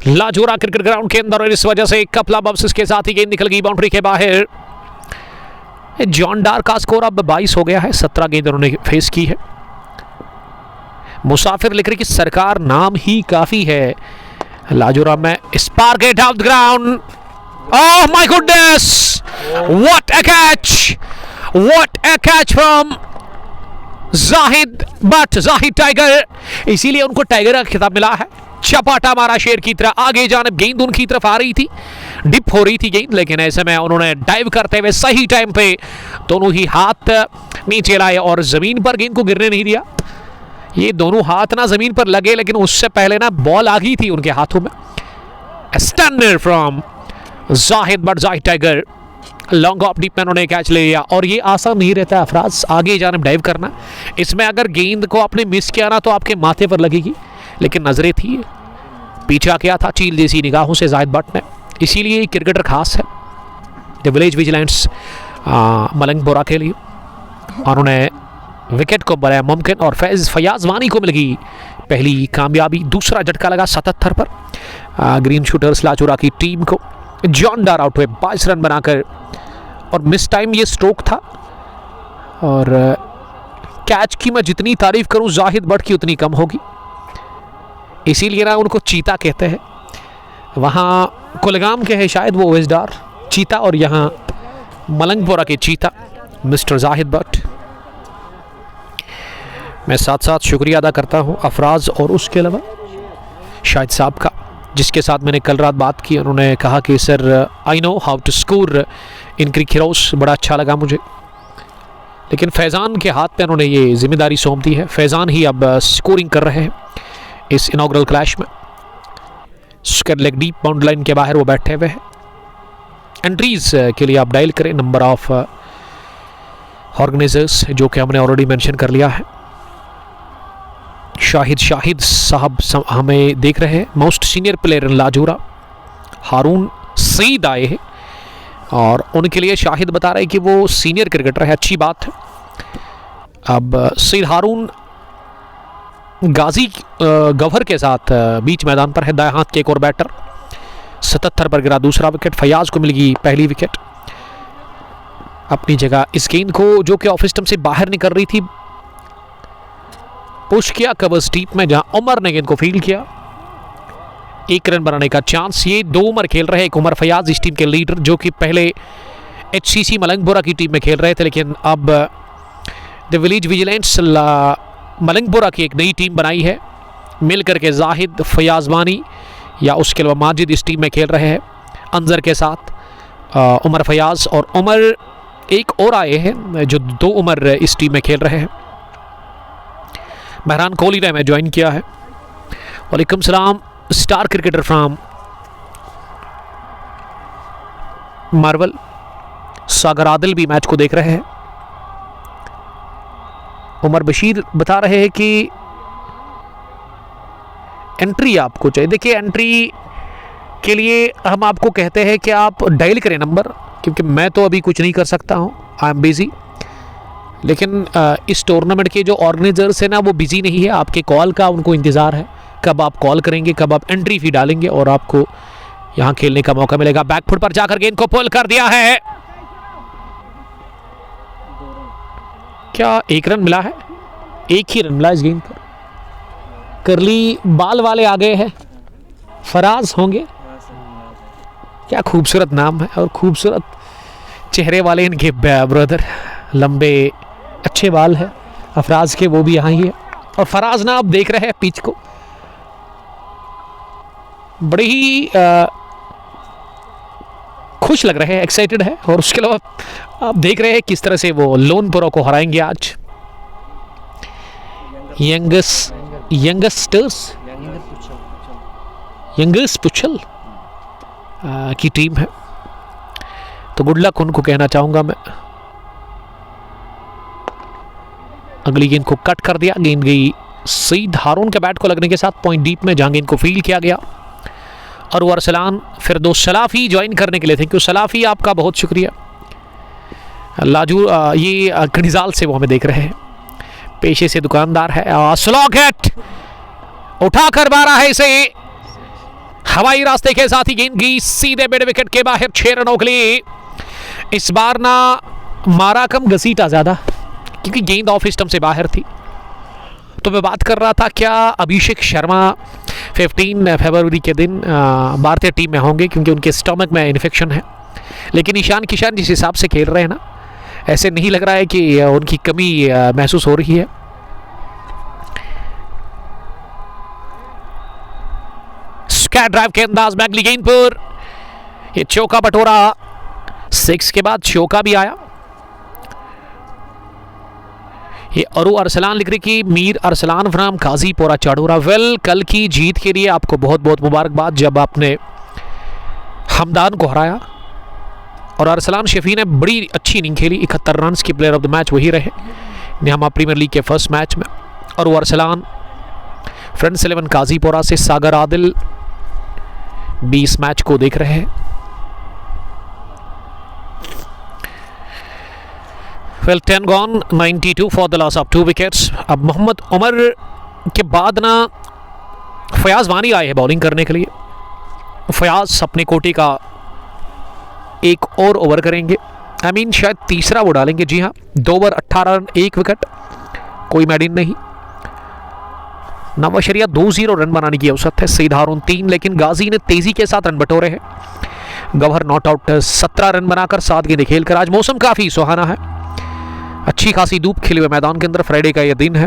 लाजोरा क्रिकेट ग्राउंड के अंदर, और इस वजह से कपला बब्स के साथ ही गेंद निकल गई बाउंड्री के बाहर। जॉन डार का स्कोर अब 22 हो गया है, 17 गेंद उन्होंने फेस की है। मुसाफिर लिख रही कि सरकार नाम ही काफी है लाजोरा में। Spark it of the ground, oh my goodness, what a catch, what a catch from Zahid but, Zahid tiger, इसीलिए उनको टाइगर का खिताब मिला है। चपाटा मारा शेर की तरह, आगे जानिब गेंद उनकी तरफ आ रही थी, डिप हो रही थी गेंद, लेकिन ऐसे में उन्होंने डाइव करते हुए सही टाइम पे दोनों ही हाथ नीचे लाए और जमीन पर गेंद को गिरने नहीं दिया। ये दोनों हाथ ना जमीन पर लगे, लेकिन उससे पहले ना बॉल आ गई थी उनके हाथों में। Standard from Zahid but, Zahid tiger long off deep में उन्होंने कैच ले लिया। और ये आसान नहीं रहता अफराज, आगे जाने डाइव करना। इसमें अगर गेंद को आपने मिस किया ना तो आपके माथे पर लगेगी, लेकिन नजरें थी, पीछा किया था चील जैसी निगाहों से जाहिद बट ने, इसीलिए क्रिकेटर खास है द विलेज विजिलेंट्स मलंगबोरा के लिए। और उन्हें विकेट को बनाया मुमकिन, और फयाज वानी को मिल गई पहली कामयाबी। दूसरा झटका लगा 77 पर ग्रीन शूटर्स लाजोरा की टीम को। जॉन डार आउट हुए 22 रन बनाकर, और मिस टाइम ये स्ट्रोक था। और कैच की मैं जितनी तारीफ करूं जाहिद बट की उतनी कम होगी, इसीलिए ना उनको चीता कहते हैं। वहाँ कुलगाम के हैं शायद वो ओवेसडार चीता, और यहाँ मलंगपोरा के चीता मिस्टर जाहिद बट। मैं साथ साथ शुक्रिया अदा करता हूँ अफराज और उसके अलावा शाहिद साहब का, जिसके साथ मैंने कल रात बात की। उन्होंने कहा कि sir I know how to score in CricHeroes, बड़ा अच्छा लगा मुझे। लेकिन फैज़ान के हाथ पे उन्होंने ये जिम्मेदारी सौंप दी है। फैज़ान ही अब स्कोरिंग कर रहे हैं इस इनॉग्रल क्लैश में। Square leg deep boundary line के बाहर वो बैठे हुए हैं। एंट्रीज के लिए आप डायल करें नंबर ऑफ ऑर्गेनाइजर्स, जो कि हमने ऑलरेडी मेंशन कर लिया है। शाहिद साहब हमें देख रहे हैं, मोस्ट सीनियर प्लेयर इन लाजोरा। हारून सईद आए हैं और उनके लिए शाहिद बता रहे हैं कि वो सीनियर क्रिकेटर है, अच्छी बात है। अब सईद हारून गाजी गौहर के साथ बीच मैदान पर है। दाएं हाथ के एक और बैटर 77 पर गिरा दूसरा विकेट। फयाज को मिल गई पहली विकेट। अपनी जगह इस गेंद को जो कि ऑफ स्टंप से बाहर निकल रही थी पुश किया कवर्स डीप में, जहां उमर ने गेंद को फील्ड किया। 1 रन बनाने का चांस। ये 2 उमर खेल रहे हैं। एक उमर फयाज इस टीम के लीडर जो कि पहले HCC मलंगपुरा की टीम में खेल रहे थे, लेकिन अब द विलेज विजिलेंस मलंगपुरा की एक नई टीम बनाई है मिल करके। जाहिद फयाज वानी या उसके अलावा माजिद इस टीम में खेल रहे हैं अंजर के साथ। उमर फयाज और उमर एक और आए हैं जो 2 उमर इस टीम में खेल रहे हैं। महरान कोहली ने हमें ज्वाइन किया है। वालेकुम सलाम। Star cricketer from Marwal. Sagar Adil भी मैच को देख रहे हैं। उमर बशीर बता रहे हैं कि एंट्री आपको चाहिए। देखिए एंट्री के लिए हम आपको कहते हैं कि आप डायल करें नंबर, क्योंकि मैं तो अभी कुछ नहीं कर सकता हूं, आई एम बिजी। लेकिन इस टूर्नामेंट के जो ऑर्गेनाइजर्स हैं ना वो बिजी नहीं है। आपके कॉल का उनको इंतज़ार है, कब आप कॉल करेंगे, कब आप एंट्री फी डालेंगे और आपको यहां खेलने का मौका मिलेगा। बैकफुट पर जाकर गेंद को पुल कर दिया है। क्या 1 रन मिला है? 1 ही रन मिला इस गेंद पर। करली बाल वाले आ गए हैं, फराज होंगे। क्या खूबसूरत नाम है और खूबसूरत चेहरे वाले इनके ब्रदर। लंबे अच्छे बाल है अफराज के, वो भी यहाँ ही है। और फराज ना आप देख रहे हैं पिच को, बड़े ही खुश लग रहे हैं, एक्साइटेड है। और उसके अलावा आप देख रहे हैं किस तरह से वो लोनपुरा को हराएंगे आज। यंगर्स पुच्छल की टीम है, तो गुड लक उनको कहना चाहूंगा मैं। अगली गेंद को कट कर दिया। गेंद गई सईद हारून के बैट को लगने के साथ पॉइंट डीप में, जहां गेंद को फील्ड किया गया। और वो अरसलान फिरदौस सलाफी ज्वाइन करने के लिए थे। क्यों सलाफी, आपका बहुत शुक्रिया। लाजू ये कनिजाल से वो हमें देख रहे हैं, पेशे से दुकानदार है। स्लो गेट उठाकर मारा है इसे हवाई रास्ते के साथ ही। गेंद गई सीधे मिड विकेट के बाहर 6 रनों के लिए। इस बार ना मारा कम घसीटा ज्यादा, क्योंकि गेंद ऑफ स्टंप से बाहर थी। तो मैं बात कर रहा था क्या अभिषेक शर्मा 15 फरवरी के दिन भारतीय टीम में होंगे, क्योंकि उनके स्टमक में इन्फेक्शन है। लेकिन ईशान किशन जिस हिसाब से खेल रहे हैं ना, ऐसे नहीं लग रहा है कि उनकी कमी महसूस हो रही है। स्क्वायर ड्राइव के अंदाज में अगली गेंद पर ये चौका बटोरा। 6 के बाद चौका भी आया। ये अरु अरसलान लिख रही कि मीर अरसलान फ्राम काजीपुरा चाडोरा। वेल, कल की जीत के लिए आपको बहुत बहुत मुबारकबाद, जब आपने हमदान को हराया। और अरसलान शफी ने बड़ी अच्छी इनिंग खेली, 71 रन की प्लेयर ऑफ द मैच वही रहे नियामा प्रीमियर लीग के फर्स्ट मैच में। और वो अरसलान फ्रेंड्स 11 काजीपुरा से सागर आदिल 20 मैच को देख रहे हैं। Well 10 gone, 92 for the loss of 2 wickets. अब मोहम्मद उमर के बाद ना फयाज वानी आए हैं बॉलिंग करने के लिए। फयाज अपने कोटे का एक और ओवर करेंगे, शायद तीसरा वो डालेंगे। जी हाँ, 2 ओवर 18 रन 1 विकेट, कोई मेडिन नहीं। नवाशरिया 2-0 रन बनाने की औसत है। सईद हारून 3, लेकिन गाजी ने तेजी के साथ रन बटोरे हैं। गौहर नॉट आउट 17 रन बनाकर 7 गेंदें खेलकर। आज मौसम काफ़ी सुहाना है, अच्छी खासी धूप खिले हुए मैदान के अंदर। फ्राइडे का यह दिन है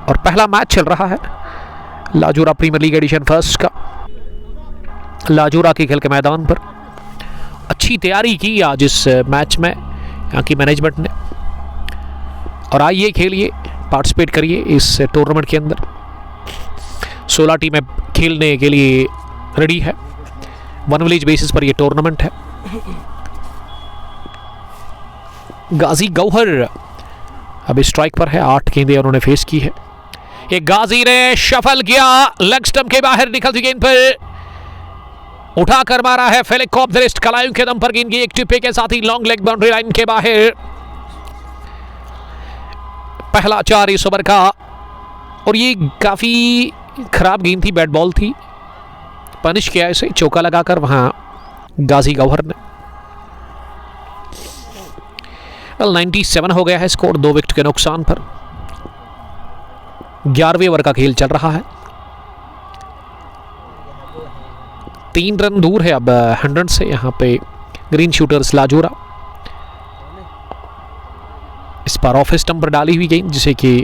और पहला मैच चल रहा है लाजूरा प्रीमियर लीग एडिशन फर्स्ट का। लाजूरा के खेल के मैदान पर अच्छी तैयारी की आज इस मैच में यहाँ की मैनेजमेंट ने। और आइए खेलिए, पार्टिसिपेट करिए इस टूर्नामेंट के अंदर। 16 टीमें खेलने के लिए रेडी है। 1 विलेज बेसिस पर यह टूर्नामेंट है। गाजी गौहर अभी स्ट्राइक पर है, 8 गेंदें उन्होंने फेस की है। ये गाजी ने शफल किया, लेग स्टंप के बाहर निकलती गेंद पर उठाकर मारा है। फेलिक ऑफ द रिस्ट कलायों के दम पर गेंद की एक टिप्पे के साथ ही लॉन्ग लेग बाउंड्री लाइन के बाहर। पहला 4 इस ओवर का और ये काफ़ी ख़राब गेंद थी, बैट बॉल थी, पनिश किया इसे चौका लगाकर वहाँ गाजी गौहर ने। 97 हो गया है स्कोर 2 विकेट के नुकसान पर। 11वें ओवर का खेल चल रहा है। 3 रन दूर है अब 100 से यहाँ पे ग्रीन शूटर्स लाजोरा। इस बार ऑफ स्टंप पर डाली हुई गेंद जिसे कि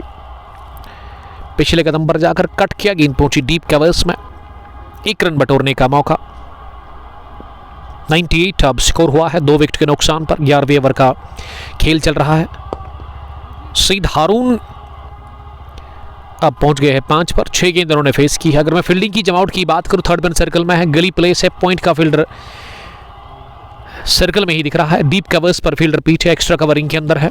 पिछले कदम पर जाकर कट किया, गेंद पहुंची डीप कवर्स में, 1 रन बटोरने का मौका। 98 अब स्कोर हुआ है 2 विकेट के नुकसान पर। 11वें ओवर का खेल चल रहा है। सईद हारून अब पहुंच गए हैं 5 पर। 6 गेंद उन्होंने फेस की है। अगर मैं फील्डिंग की जमावट की बात करूं, थर्ड मैन सर्कल में है, गली प्लेस है, पॉइंट का फील्डर सर्कल में ही दिख रहा है, डीप कवर्स पर फील्डर पीछे एक्स्ट्रा कवरिंग के अंदर है,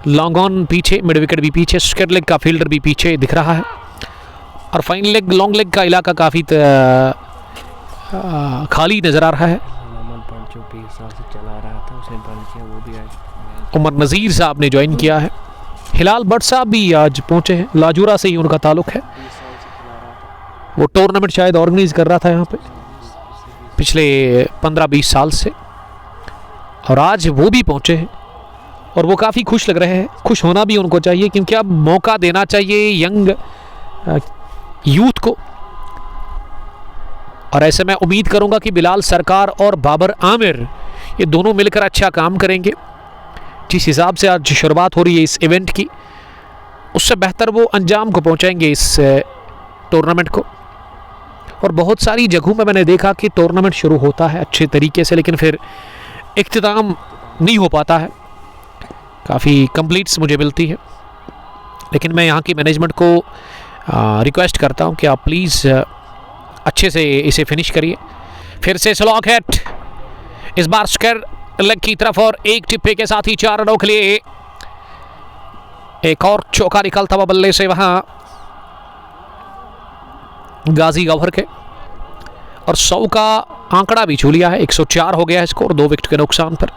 लॉन्ग ऑन पीछे, मिड विकेट भी पीछे, स्क्वायर लेग का फील्डर भी पीछे दिख रहा है, और फाइन लेग लॉन्ग लेग का इलाका काफ़ी खाली नज़र आ रहा है। उमर नज़ीर साहब ने ज्वाइन किया है। हिलाल भट्ट साहब भी आज पहुंचे हैं, लाजूरा से ही उनका ताल्लुक है। वो टूर्नामेंट शायद ऑर्गेनाइज कर रहा था यहाँ पे पिछले 15-20 साल से, और आज वो भी पहुंचे हैं और वो काफ़ी खुश लग रहे हैं। खुश होना भी उनको चाहिए क्योंकि अब मौका देना चाहिए यंग यूथ को, और ऐसे मैं उम्मीद करूंगा कि बिलाल सरकार और बाबर आमिर ये दोनों मिलकर अच्छा काम करेंगे। जिस हिसाब से आज शुरुआत हो रही है इस इवेंट की, उससे बेहतर वो अंजाम को पहुंचाएंगे इस टूर्नामेंट को। और बहुत सारी जगहों में मैंने देखा कि टूर्नामेंट शुरू होता है अच्छे तरीके से, लेकिन फिर इख्तिताम नहीं हो पाता है, काफ़ी कंप्लीट्स मुझे मिलती है। लेकिन मैं यहाँ की मैनेजमेंट को रिक्वेस्ट करता हूँ कि आप प्लीज़ अच्छे से इसे फिनिश करिए। फिर से स्लॉग हेड, इस बार स्क्वायर लेग की तरफ, और एक टिप्पे के साथ ही 4 रनों के लिए एक और चौका निकलता हुआ बल्ले से वहां गाजी गौहर के, और 100 का आंकड़ा भी छू लिया है। 104 हो गया है स्कोर 2 विकेट के नुकसान पर।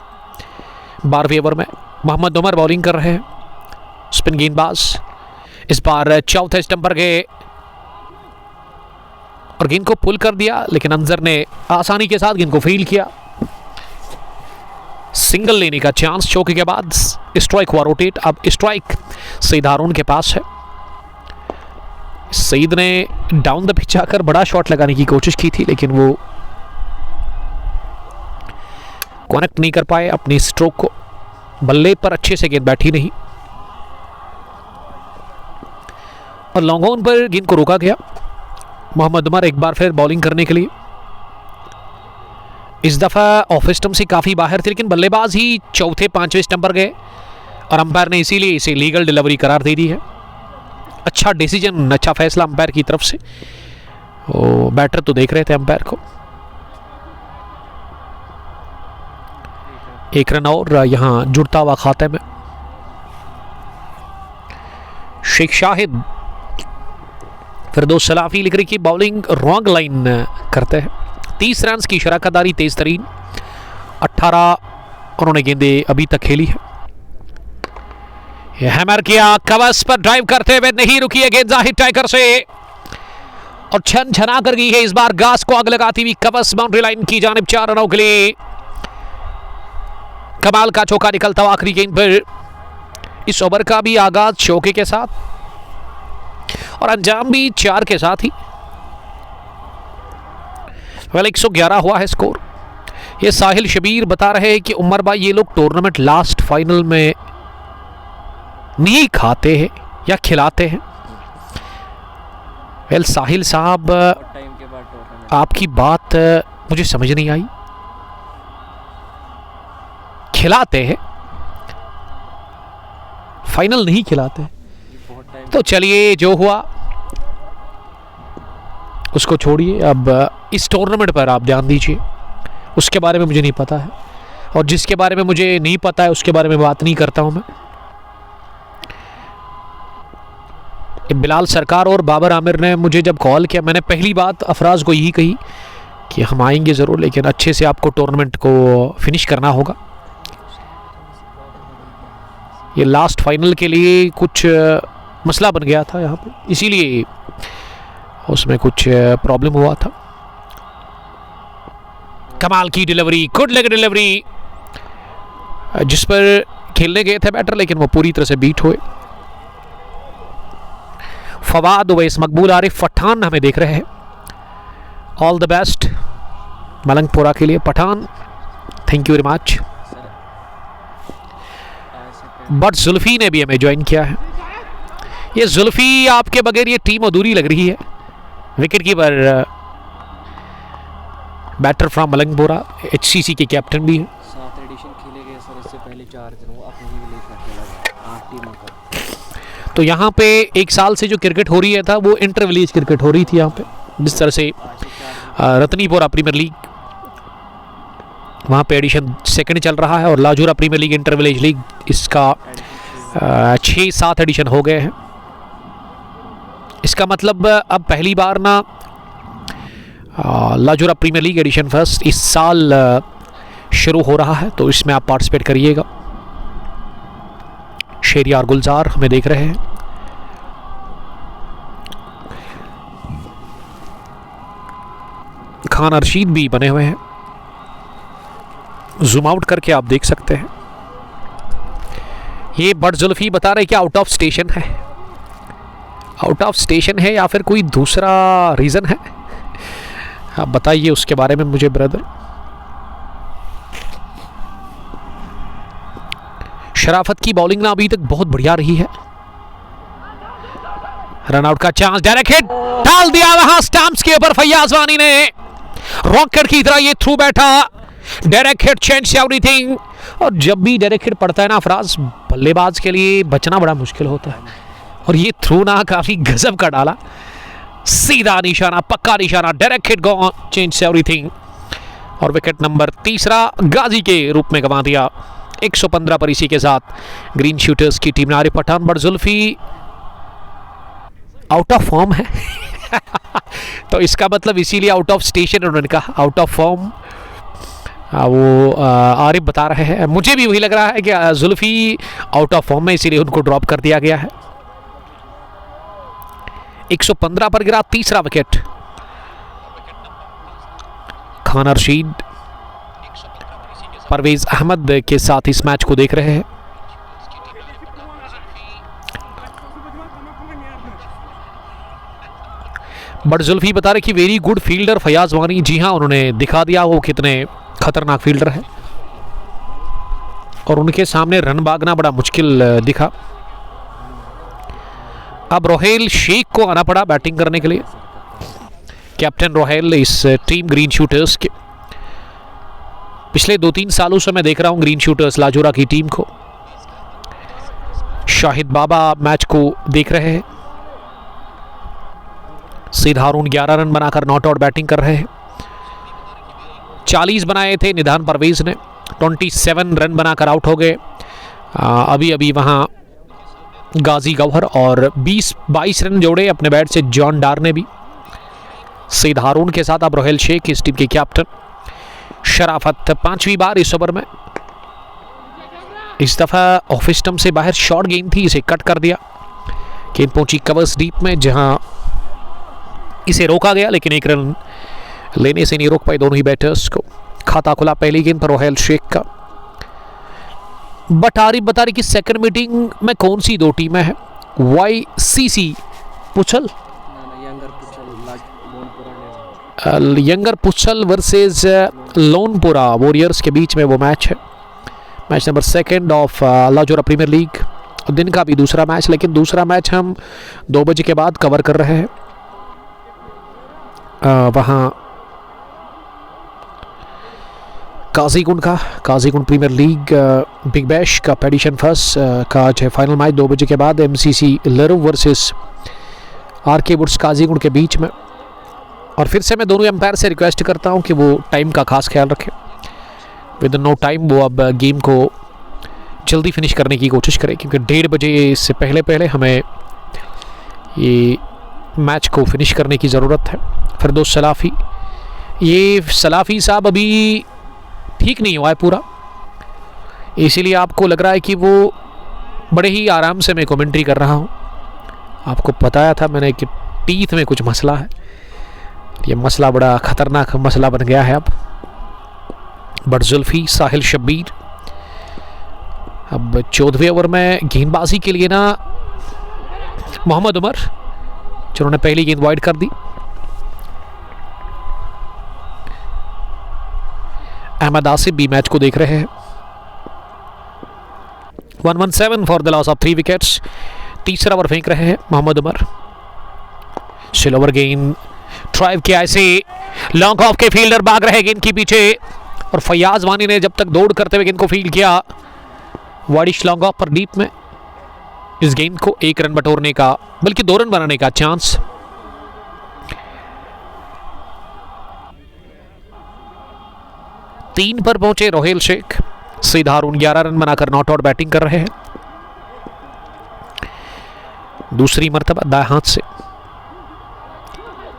12वें ओवर में मोहम्मद उमर बॉलिंग कर रहे हैं, स्पिन गेंदबाज। इस बार चौथे स्टंप पर गए और गेंद को पुल कर दिया, लेकिन अंजर ने आसानी के साथ गेंद को फील्ड किया। सिंगल लेने का चांस चौके के बाद, स्ट्राइक हुआ रोटेट। अब स्ट्राइक सईद हारून के पास है। सईद ने डाउन द पिच आकर बड़ा शॉट लगाने की कोशिश की थी, लेकिन वो कनेक्ट नहीं कर पाए अपनी स्ट्रोक को, बल्ले पर अच्छे से गेंद बैठी नहीं, और लॉन्ग ऑन पर गेंद को रोका गया। मोहम्मद उमर एक बार फिर बॉलिंग करने के लिए, इस दफ़ा ऑफ स्टंप से काफ़ी बाहर थे, लेकिन बल्लेबाज ही चौथे 5वें स्टंप पर गए और अंपायर ने इसीलिए इसे लीगल डिलीवरी करार दे दी है। अच्छा डिसीजन, अच्छा फैसला अंपायर की तरफ से। वो बैटर तो देख रहे थे अंपायर को। 1 रन और यहाँ जुड़ता हुआ खाते में। शेख शाहिद फिरदौस सलाफी लिख रही की बॉलिंग रॉन्ग लाइन करते हैं। 30 रन की शराकतदारी, तेज तरीन 18 उन्होंने गेंदें अभी तक खेली है। हैमर किया, कवच पर ड्राइव करते हुए नहीं रुकी है गेंद जाहिद टाइगर से, और छन छना कर गई है इस बार घास को आग लगाती हुई कवच बाउंड्री लाइन की जानिब। 4 रनों के लिए कमाल का चौका निकलता हुआ आखिरी गेंद पर। इस ओवर का भी आगाज चौके के साथ और अंजाम भी 4 के साथ ही। 111 हुआ है स्कोर। ये साहिल शबीर बता रहे हैं कि उमर भाई ये लोग टूर्नामेंट लास्ट फाइनल में नहीं खाते हैं या खिलाते हैं। वेल साहिल साहब, आपकी बात मुझे समझ नहीं आई। खिलाते हैं, फाइनल नहीं खिलाते हैं। तो चलिए जो हुआ उसको छोड़िए, अब इस टूर्नामेंट पर आप ध्यान दीजिए। उसके बारे में मुझे नहीं पता है, और जिसके बारे में मुझे नहीं पता है उसके बारे में बात नहीं करता हूं मैं। बिलाल सरकार और बाबर आमिर ने मुझे जब कॉल किया, मैंने पहली बात अफराज को यही कही कि हम आएंगे ज़रूर, लेकिन अच्छे से आपको टूर्नामेंट को फिनिश करना होगा। ये लास्ट फाइनल के लिए कुछ मसला बन गया था यहाँ पे, इसीलिए उसमें कुछ प्रॉब्लम हुआ था। कमाल की डिलीवरी, गुड लेग डिलीवरी, जिस पर खेलने गए थे बैटर लेकिन वो पूरी तरह से बीट हुए। फवाद, उवैस, मकबूल, आरिफ, पठान हमें देख रहे हैं। ऑल द बेस्ट मलंगपुरा के लिए। Pathan, thank you very much. But Zulfi ने भी हमें ज्वाइन किया है। ये जुल्फी, आपके बगैर ये टीम अधूरी लग रही है। Wicket keeper, batter from Malangpura, HCC के कैप्टन भी है। 7 एडिशन खेले गए सर, इससे पहले 4 दिन वो अपने ही विलेज में खेला 8 टीमों का। तो यहाँ पे 1 साल से जो क्रिकेट हो रही है था वो इंटर विलेज क्रिकेट हो रही थी यहाँ पे, जिस तरह से रतनीपुरा प्रीमियर लीग, वहाँ पे एडिशन 2nd चल रहा है, और Lajura premier league, inter village league, इसका 6-7 एडिशन हो गए हैं। इसका मतलब अब पहली बार ना लाजूरा प्रीमियर लीग एडिशन फर्स्ट इस साल शुरू हो रहा है, तो इसमें आप पार्टिसिपेट करिएगा। शेरियार गुलजार हमें देख रहे हैं। खान अरशीद भी बने हुए हैं, जूम आउट करके आप देख सकते हैं। ये बट जुल्फी बता रहे कि आउट ऑफ स्टेशन है। आउट ऑफ स्टेशन है या फिर कोई दूसरा रीज़न है, आप बताइए उसके बारे में मुझे ब्रदर। शराफत की बॉलिंग ना अभी तक बहुत बढ़िया रही है। रनआउट का चांस, डायरेक्ट हिट डाल दिया वहां स्टंप्स के ऊपर। फैयाज वानी ने रॉकेट की तरह ये थ्रू बैठा, डायरेक्ट हिट चेंज एवरीथिंग। और जब भी डायरेक्ट हिट पड़ता है ना अफराज, बल्लेबाज के लिए बचना बड़ा मुश्किल होता है, और ये थ्रू ना काफी गजब का डाला, सीधा निशाना, पक्का निशाना, direct hit gone, change everything. और विकेट नंबर 3 गाजी के रूप में गंवा दिया 115 पर। इसी के साथ ग्रीन शूटर्स की टीम ने, Arif Pathan, but Zulfi out of form है तो इसका मतलब इसीलिए आउट ऑफ स्टेशन उन्होंने कहा, आउट ऑफ फॉर्म। वो आरिफ बता रहे हैं, मुझे भी वही लग रहा है कि जुल्फी आउट ऑफ फॉर्म में, इसीलिए उनको ड्रॉप कर दिया गया है। 115 पर गिरा 3रा विकेट। खान अरशीद, परवेज अहमद के साथ इस मैच को देख रहे हैं। बट जुल्फी बता रहे कि वेरी गुड फील्डर फयाज वानी। जी हां, उन्होंने दिखा दिया वो कितने खतरनाक फील्डर है, और उनके सामने रन भागना बड़ा मुश्किल दिखा। अब रोहेल शेख को आना पड़ा बैटिंग करने के लिए। कैप्टन रोहेल इस टीम ग्रीन शूटर्स के, पिछले 2-3 सालों से मैं देख रहा हूं ग्रीन शूटर्स लाजोरा की टीम को। शाहिद बाबा मैच को देख रहे हैं। सईद हारून 11 रन बनाकर नॉट आउट बैटिंग कर रहे हैं। 40 बनाए थे निधान परवेज ने, 27 रन बनाकर आउट हो गए। अभी अभी वहां गाजी गौहर, और 20-22 रन जोड़े अपने बैट से जॉन डार ने भी। सईद हारून के साथ अब रोहेल शेख इस टीम के कैप्टन। शराफत 5वीं बार इस ओवर में। इस दफा ऑफ स्टंप से बाहर शॉर्ट गेंद थी, इसे कट कर दिया। गेंद पहुंची कवर्स डीप में, जहां इसे रोका गया, लेकिन 1 रन लेने से नहीं रोक पाए दोनों ही बैटर्स को। खाता खुला पहली गेंद पर रोहेल शेख का। बट आरिफ बता रही कि सेकंड मीटिंग में कौन सी 2 टीमें हैं। YCC पुछल, यंगर पुछल वर्सेस लोनपुरा वॉरियर्स के बीच में वो मैच है। Match number 2 of Lajura premier league, दिन का भी दूसरा मैच, लेकिन दूसरा मैच हम 2 बजे के बाद कवर कर रहे हैं। वहाँ Qazigund premiere league big bash का एडिशन फर्स्ट का आज है फाइनल मैच 2 बजे के बाद। MCC लरू versus RK woods Qazigund के बीच में। और फिर से मैं दोनों एम्पायर से रिक्वेस्ट करता हूं कि वो टाइम का खास ख्याल रखें। विद नो टाइम वो अब गेम को जल्दी फिनिश करने की कोशिश करें, क्योंकि 1:30 बजे से पहले हमें ये मैच को फिनिश करने की ज़रूरत है। फिरदौस सलाफ़ी, ये सलाफ़ी साहब अभी ठीक नहीं हुआ है पूरा, इसीलिए आपको लग रहा है कि वो बड़े ही आराम से मैं कमेंट्री कर रहा हूँ। आपको बताया था मैंने कि टीथ में कुछ मसला है। ये मसला बड़ा ख़तरनाक मसला बन गया है अब। बड़जुल्फी, साहिल शब्बीर। अब 14वें ओवर में गेंदबाजी के लिए ना मोहम्मद उमर, जिन्होंने पहली गेंद वाइड कर दी। अहमद आसिफ भी मैच को देख रहे हैं। 117 for the loss of 3 wickets. तीसरा ओवर फेंक रहे हैं मोहम्मद उमर। स्लोवर गेंद ड्राइव किया, ऐसे लॉन्ग ऑफ के फील्डर भाग रहे गेंद के पीछे और फयाज वानी ने जब तक दौड़ करते हुए गेंद को फील्ड किया, वाइडिश लॉन्ग ऑफ पर डीप में इस गेंद को 1 रन बटोरने का, बल्कि 2 रन बनाने का चांस। तीन पर पहुंचे रोहेल शेख। सीधा हारून 11 रन बनाकर नॉट आउट बैटिंग कर रहे हैं। दूसरी मर्तबा दाएं हाथ से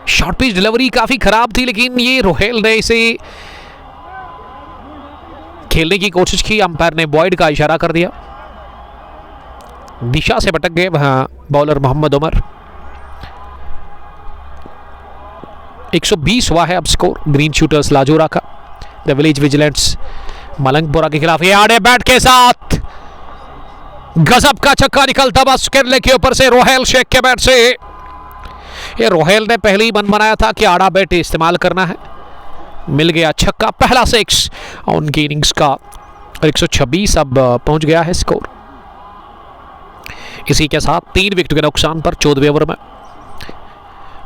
शॉर्ट पिच डिलीवरी काफी खराब थी, लेकिन ये रोहेल ने इसे खेलने की कोशिश की। अंपायर ने बॉयड का इशारा कर दिया। दिशा से भटक गए वहां बॉलर मोहम्मद उमर। 120 हुआ है अब स्कोर ग्रीन शूटर्स लाजोरा का। द विलेज विजिलेंट्स मलंगपुरा के खिलाफ ये आड़े बैट के साथ गजब का छक्का निकलता बस केरले के ऊपर से रोहेल शेख के बैट से। ये रोहेल ने पहले ही मन बनाया था कि आड़ा बैट इस्तेमाल करना है, मिल गया छक्का, पहला 6 उनकी इनिंग्स का। 126 अब पहुंच गया है स्कोर। इसी के साथ 3 विकेट के नुकसान पर 14वें ओवर में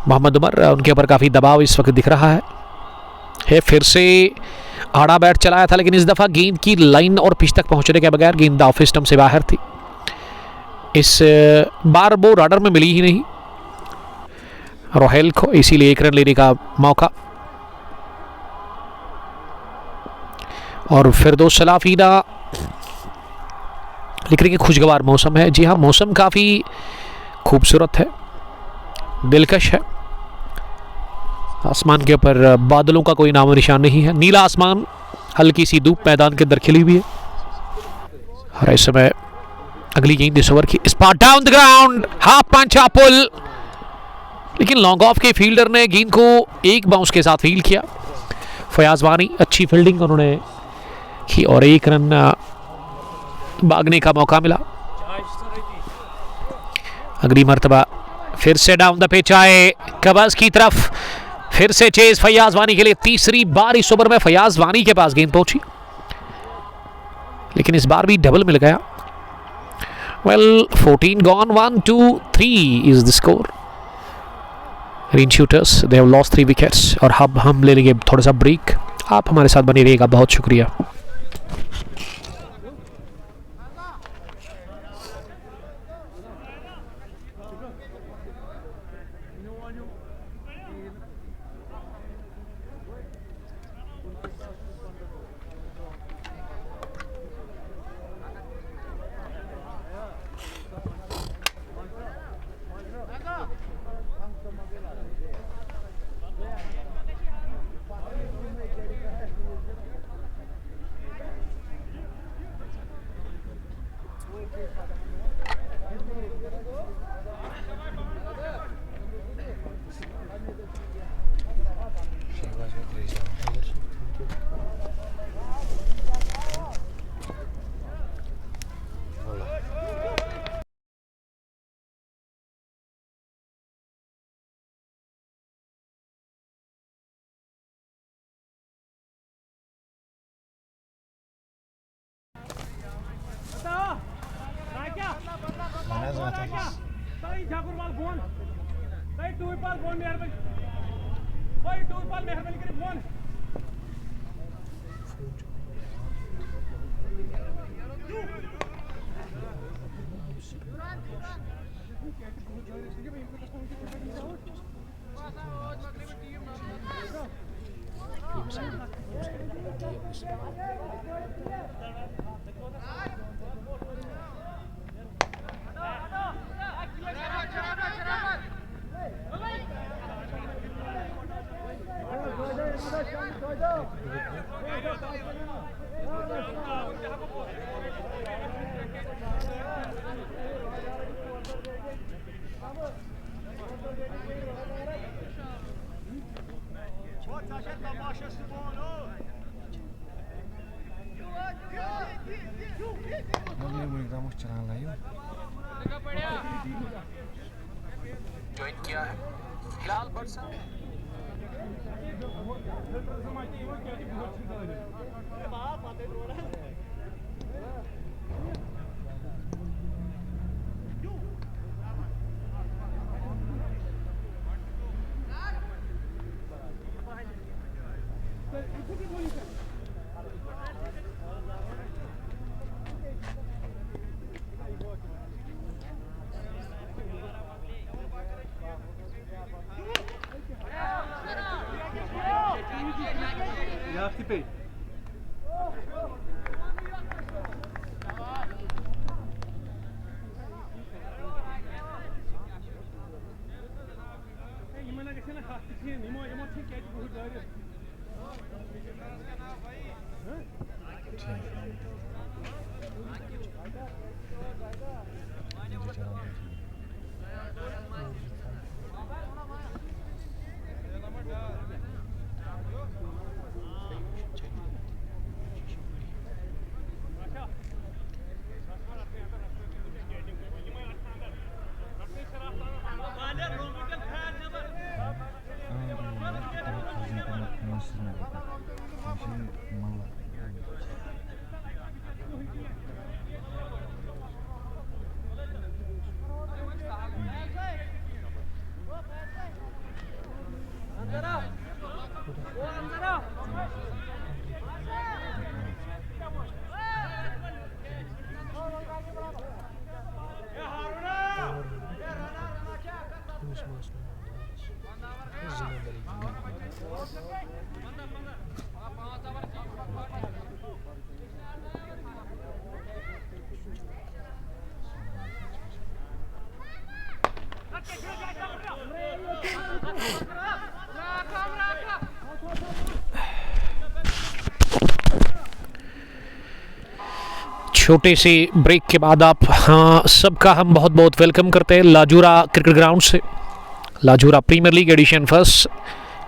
मोहम्मद उमर, उनके ऊपर काफी दबाव इस वक्त दिख रहा है। फिर से आड़ा बैट चलाया था, लेकिन इस दफा गेंद की लाइन और पिच तक पहुंचने के बगैर गेंद ऑफ स्टंप से बाहर थी। इस बार वो राडर में मिली ही नहीं रोहेल को, इसीलिए 1 रन लेने का मौका। और फिर दो सलाफीना लिख रही कि खुशगवार मौसम है। जी हाँ, मौसम काफ़ी खूबसूरत है, दिलकश है। आसमान के ऊपर बादलों का कोई नामो निशान नहीं है। नीला आसमान, हल्की सी धूप मैदान के अंदर खिली हुई है। और इस समय अगली गेंद इस ओवर की, spot down the ground, half punch pull, लेकिन लॉन्ग ऑफ के फील्डर ने गेंद को एक बाउंस के साथ फील्ड किया। फयाज वानी अच्छी फील्डिंग उन्होंने की और 1 रन भागने का मौका मिला। अगली मर्तबा फिर से डाउन द पिच आए कबस की तरफ, फिर से चेज फयाज वानी के लिए। तीसरी बार इस ओवर में फयाज वानी के पास गेंद पहुंची, लेकिन इस बार भी डबल मिल गया। Well 14 gone, 1, 2, 3 is the score. Green shooters they have lost 3 wickets. और अब हम ले लेंगे थोड़ा सा ब्रेक। आप हमारे साथ बने रहिएगा, बहुत शुक्रिया। ज्वाइन किया है हिलाल बरसा। छोटे से ब्रेक के बाद आप सबका हम बहुत बहुत वेलकम करते हैं लाजूरा क्रिकेट ग्राउंड से। लाजूरा प्रीमियर लीग एडिशन फर्स्ट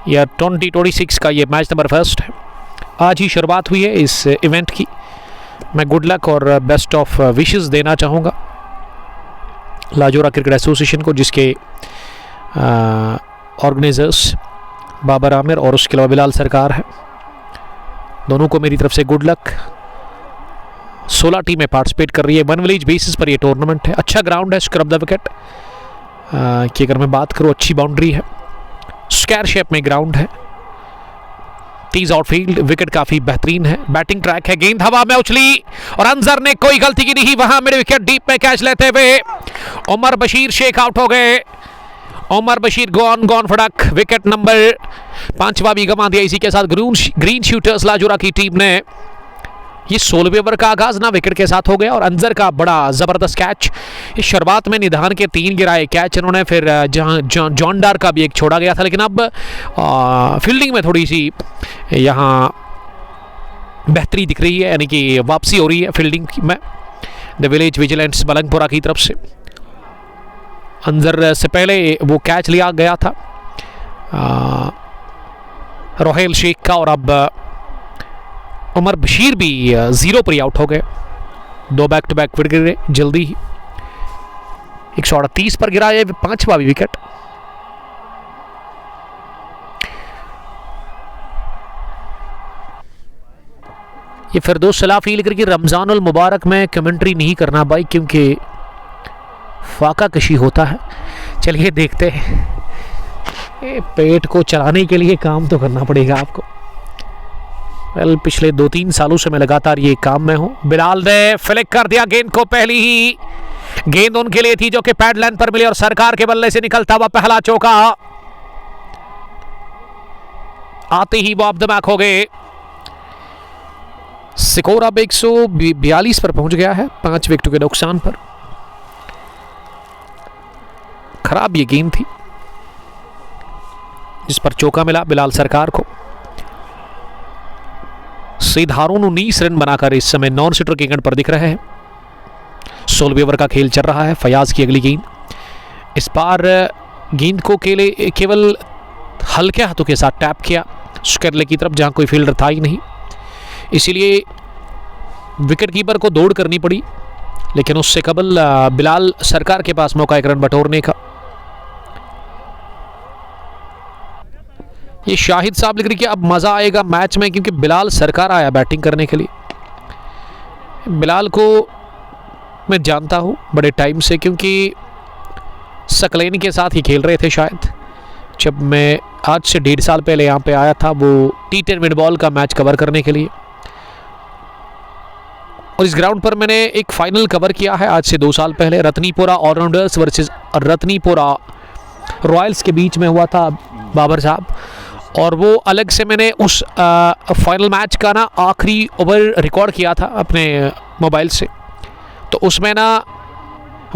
या 2026 का ये मैच नंबर फर्स्ट है। आज ही शुरुआत हुई है इस इवेंट की। मैं गुड लक और बेस्ट ऑफ विशेस देना चाहूँगा लाजूरा क्रिकेट एसोसिएशन को, जिसके ऑर्गेनाइजर्स बाबर आमिर और उसके अलावा बिलाल सरकार है। दोनों को मेरी तरफ से गुड लक। 16 टीमें पार्टिसिपेट कर रही है। 1 विलेज बेसिस पर ये टूर्नामेंट है। अच्छा ग्राउंड है स्क्रब द विकेट की अगर मैं बात करूँ, अच्छी बाउंड्री है, स्क्वायर शेप में ग्राउंड है, 30 आउटफील्ड, विकेट काफ़ी बेहतरीन है, बैटिंग ट्रैक है, गेंद हवा में उछली और अंजर ने कोई गलती की नहीं वहां मेरे विकेट डीप में कैच लेते हुए उमर बशीर शेक आउट हो गए। उमर बशीर गॉन फड़क, विकेट नंबर 5वां भी गंवा दिया। इसी के साथ ग्रीन शूटर्स लाजूरा की टीम ने ये 16वें ओवर का आगाज ना विकेट के साथ हो गया और अंजर का बड़ा ज़बरदस्त कैच। इस शुरुआत में निधान के 3 गिराए कैच इन्होंने, फिर जहाँ जॉन डार का भी एक छोड़ा गया था, लेकिन अब फील्डिंग में थोड़ी सी यहाँ बेहतरी दिख रही है, यानी कि वापसी हो रही है फील्डिंग में द विलेज विजिलेंट्स बलंगपुरा की तरफ से। अंजर से पहले वो कैच लिया गया था रोहेल शेख का और अब उमर बशीर भी 0 पर ही आउट हो गए। 2 बैक टू बैक विकेट गिरे जल्दी ही। 138 पर गिरा ये 5वां भी विकेट। ये फिरदौस सलाह फील करके रमजानुल मुबारक में कमेंट्री नहीं करना भाई, क्योंकि फाका कशी होता है। चलिए देखते हैं, पेट को चलाने के लिए काम तो करना पड़ेगा आपको। पिछले 2-3 सालों से मैं लगातार ये काम में हूं। बिलाल ने फ्लिक कर दिया गेंद को, पहली ही गेंद उनके लिए थी जो कि पैड लाइन पर मिली और सरकार के बल्ले से निकलता हुआ पहला चौका आते ही वो ऑफ द मार्क हो गए। स्कोर अब 142 पर पहुंच गया है 5 विकेटों के नुकसान पर। खराब ये गेंद थी जिस पर चौका मिला बिलाल सरकार को। सईद हारून 19 रन बनाकर इस समय नॉन सिटर के एंड पर दिख रहे हैं। 16वें ओवर का खेल चल रहा है। फयाज की अगली गेंद, इस बार गेंद को केवल हल्के हाथों के साथ टैप किया स्क्वायर की तरफ, जहां कोई फील्डर था ही नहीं, इसीलिए विकेट कीपर को दौड़ करनी पड़ी। लेकिन उससे कबल बिलाल सरकार के पास मौका एक रन बटोरने का। ये शाहिद साहब लिख रही कि अब मज़ा आएगा मैच में क्योंकि बिलाल सरकार आया बैटिंग करने के लिए। बिलाल को मैं जानता हूँ बड़े टाइम से, क्योंकि सकलैनी के साथ ही खेल रहे थे शायद। जब मैं आज से 1.5 साल पहले यहाँ पे आया था वो T10 मिड बॉल का मैच कवर करने के लिए, और इस ग्राउंड पर मैंने एक फाइनल कवर किया है आज से 2 साल पहले। Ratnipura allrounders versus Ratnipura Royals के बीच में हुआ था बाबर साहब, और वो अलग से मैंने उस फाइनल मैच का ना आखिरी ओवर रिकॉर्ड किया था अपने मोबाइल से। तो उसमें ना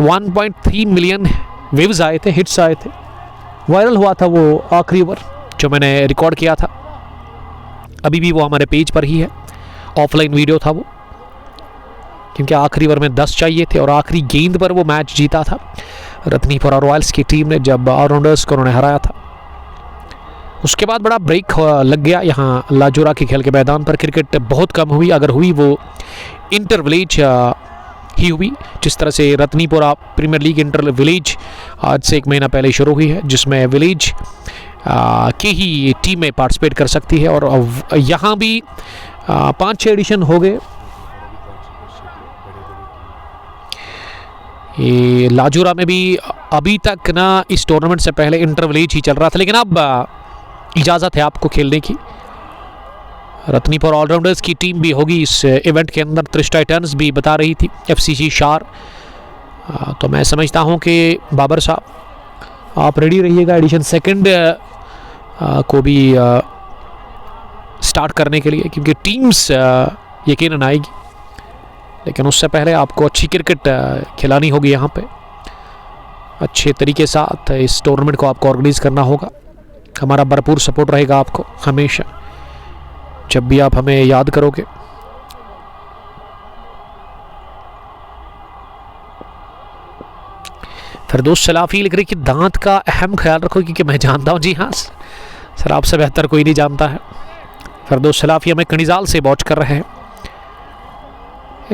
1.3 मिलियन वेव्स आए थे, हिट्स आए थे, वायरल हुआ था वो आखिरी ओवर जो मैंने रिकॉर्ड किया था। अभी भी वो हमारे पेज पर ही है, ऑफलाइन वीडियो था वो, क्योंकि आखिरी ओवर में 10 चाहिए थे और आखिरी गेंद पर वो मैच जीता था रत्नीपुरा रॉयल्स की टीम ने, जब ऑलराउंडर्स को उन्होंने हराया था। उसके बाद बड़ा ब्रेक लग गया यहाँ लाजोरा के खेल के मैदान पर। क्रिकेट बहुत कम हुई, अगर हुई वो इंटर विलेज ही हुई। जिस तरह से Ratnipura premiere league inter village आज से 1 महीना पहले शुरू हुई है, जिसमें विलेज की ही टीमें पार्टिसिपेट कर सकती है, और यहाँ भी 5-6 एडिशन हो गए। ये लाजोरा में भी अभी तक ना इस टूर्नामेंट से पहले इंटर विलेज ही चल रहा था, लेकिन अब इजाज़त है आपको खेलने की। रत्नीपुरा ऑलराउंडर्स की टीम भी होगी इस इवेंट के अंदर, त्रिश टाइटन्स भी बता रही थी, FCC शार। तो मैं समझता हूं कि बाबर साहब आप रेडी रहिएगा एडिशन 2 को भी स्टार्ट करने के लिए, क्योंकि टीम्स यकीनन आएगी, लेकिन उससे पहले आपको अच्छी क्रिकेट खिलानी होगी। यहाँ पे अच्छे तरीके से साथ इस टूर्नामेंट को आपको ऑर्गेनाइज करना होगा। हमारा भरपूर सपोर्ट रहेगा आपको हमेशा, जब भी आप हमें याद करोगे। फिरदौस सलाफी लिख रही कि दांत का अहम ख्याल रखो, क्योंकि मैं जानता हूँ। जी हाँ सर, आपसे बेहतर कोई नहीं जानता है। फिरदौस सलाफी हमें कनिजाल से वॉच कर रहे हैं।